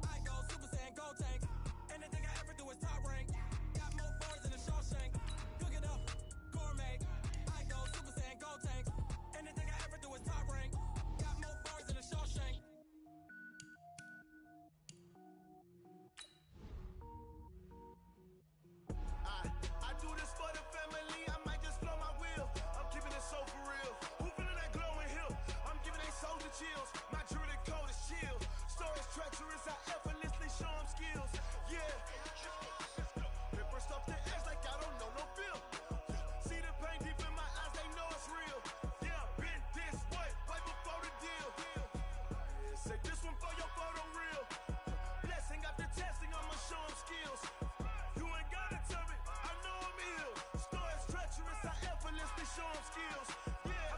I go Super Saiyan, go tank. Anything I ever do is top rank. Got more bars than a Shawshank. Cook it up, gourmet. I go Super Saiyan, go tank. Anything I ever do is top rank. Got more bars than a Shawshank. I do this for the family, I might just blow my wheel. I'm keeping it so for real. Who feeling that glowing hill? I'm giving they soldier chills. My jewelry code is chill. Stories treacherous, I effortlessly show them skills. Yeah. Paper stuff the edge like I don't know no feel. See the pain deep in my eyes, they know it's real. Yeah, been this way, right before the deal. Say this one for your photo reel. Blessing after testing, I'ma show them skills. You ain't gotta tell me, I know I'm ill. Stories treacherous, I effortlessly show them skills. Yeah,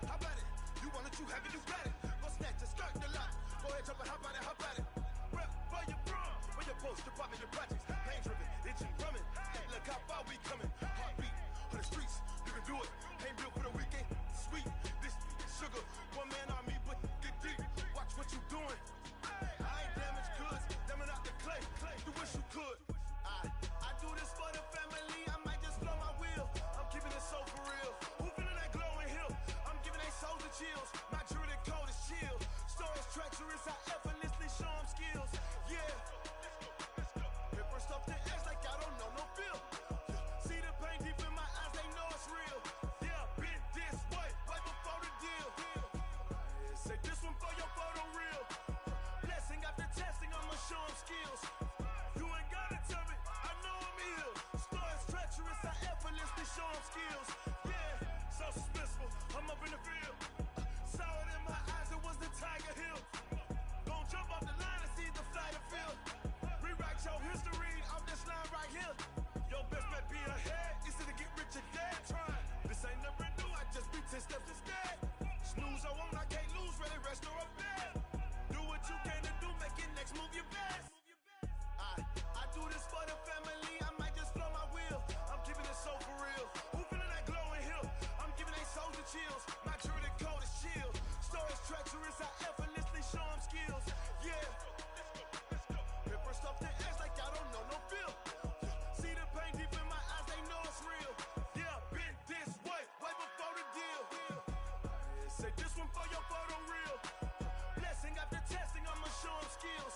how about it? You want it, you have it, you got it. Go snatch it, skirt the lot. Go ahead, jump it, how about it? Rep for your bro, for your post, your poppin', your projects. Pain driven, itching, drumming. Look how far we coming. Heartbeat on the streets, you can do it. Ain't built for the weekend. Sweet, this sugar, one man army, but get deep. Watch what you doing. I ain't damaged goods, damn it out the clay. You wish you could. I do this for the family, I might just blow my wheel. I'm keeping it so for real. Who feeling that glowing hill? I'm giving they soldier chills. My jewelry code is chill. Stories treacherous, I effortlessly show them skills. Yeah. Paper stuff the edge like I don't know no feel. See the pain deep in my eyes, they know it's real. Yeah, been this way, right before the deal. Say this one for your photo reel. Blessing after testing, I'ma show them skills. You ain't gotta tell me, I know I'm ill. Stories treacherous, I effortlessly show them skills. Yeah, so suspenseful, I'm up in the field. Saw it in my eyes, it was the Tiger Hill. Gon' jump off the line and see the flight of field. Rewrite your history off this line right here. Your best bet be ahead, easy to get rich or dead. Try. This ain't never new, I just be 10 steps instead. Snooze I won't, I can't lose, ready, rest or a bed. Do what you can to do, make it next move your best. I do this for the family, I might just blow my wheel. I'm keeping it so for real. Who feeling that glowing hill? I'm giving they soldier chills. My jewelry code is chill. Stories treacherous, I effortlessly show them skills. Yeah. Paper stuff the edge like I don't know no feel. See the pain deep in my eyes, they know it's real. Yeah, been this way, right before the deal. Say this one for your photo reel. Blessing after testing, I'ma show them skills.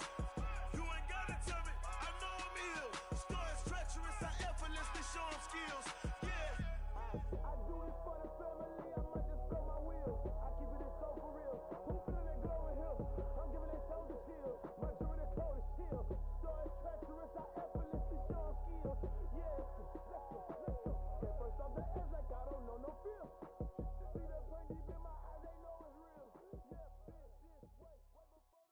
You ain't gotta tell me, I know I'm ill. Stories treacherous, I effortlessly show skills. Yeah. I do this for the family, I might just throw my wheels. I keep it in so for real. Who feeling that glow in here? I'm giving it soldier chills. My jewelry the coldest chill. Story treacherous, I effortlessly show skills. Yeah, let's go. Get first off the edge like I don't know no fear. See that pain deep in my eyes, they know it's real. Yeah, this way before the deal.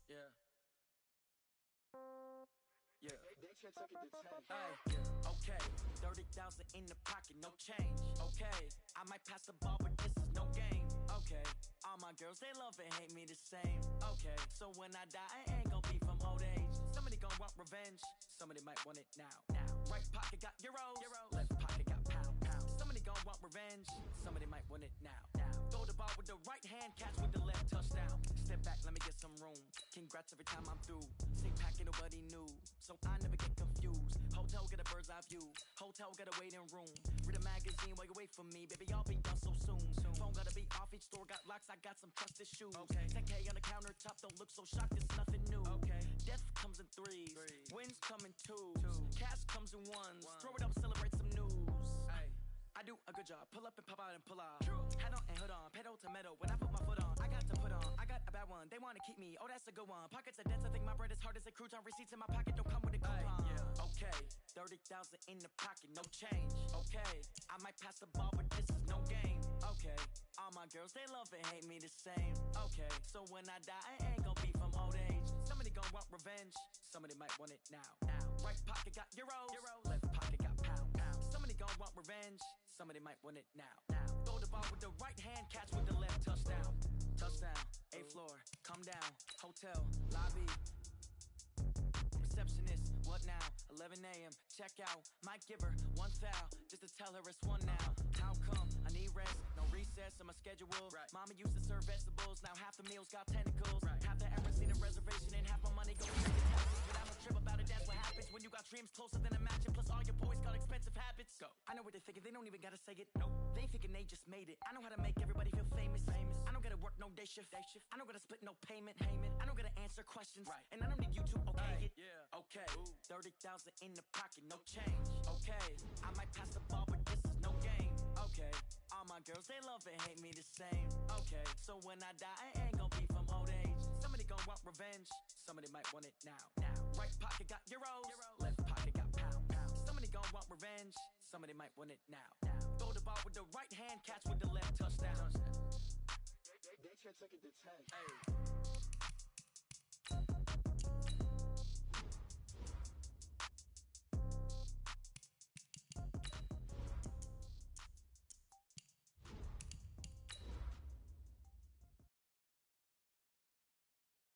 Yeah. Yeah. Hey, okay, 30,000 in the pocket, no change. Okay, I might pass the ball, but this is no game. Okay, all my girls, they love and hate me the same. Okay, so when I die, I ain't gon' be from old age. Somebody gon' want revenge, somebody might want it now. Right pocket got euros, left pocket got pound. Somebody gon' want revenge, somebody might want it now. Throw the ball with the right hand, catch with the left, touchdown. Step back, let me get some room. Congrats every time I'm through. Same packet, nobody knew, so I never get confused. Hotel get a bird's eye view, hotel got a waiting room. Read a magazine while you wait for me, baby, I'll be done so soon. Phone gotta be off, each store got locks, I got some trusted shoes. 10K on the countertop, don't look so shocked, it's nothing new. Death comes in threes, wins come in twos, cash comes in ones. Throw it up, celebrate some news. I do a good job, pull up and pop out and pull out. Hat on and hood on, pedal to metal. When I put my foot on, I got to put on. I got a bad one, they wanna keep me, oh that's a good one. Pockets are dense, I think my bread is hard as a crouton. Receipts in my pocket don't come with a coupon. Okay, 30,000 in the pocket, no change. Okay, I might pass the ball, but this is no game. Okay, all my girls, they love and hate me the same. Okay, so when I die, I ain't gon' be from old age. Somebody gon' want revenge, somebody might want it now. Right pocket got euros, left pocket got pound. Somebody gon' want revenge, somebody might want it now. Throw the ball with the right hand, catch with the left, touchdown. Touchdown, A floor, come down, hotel, lobby. Receptionist, what now? 11 a.m., check out. Might give her one foul, just to tell her it's one now. How come? I need rest, no recess on my schedule. Mama used to serve vegetables, now half the meals got tentacles. Half the errands need a reservation and half my money goes to the taxes. But I don't trip about it, that's what happens when you got dreams closer than a mansion. Plus all your boys got expensive habits. Go. I know what they're thinking, they don't even gotta say it. Nope. They thinking they just made it. I know how to make everybody feel famous. I don't gotta work no day shift. I don't gotta split no payment. I don't gotta answer questions. And I don't need you to okay it. Okay, 30,000 in the pocket, no change. Okay, I might pass the ball, but this is no game. Okay, all my girls, they love and hate me the same. Okay, so when I die, I ain't gon' be from old age. Somebody gon' want revenge, somebody might want it now. Right pocket got euros, left pocket got pound. Somebody gon' want revenge, somebody might want it now. Throw the ball with the right hand, catch with the left, touchdown. They can't take it to 10.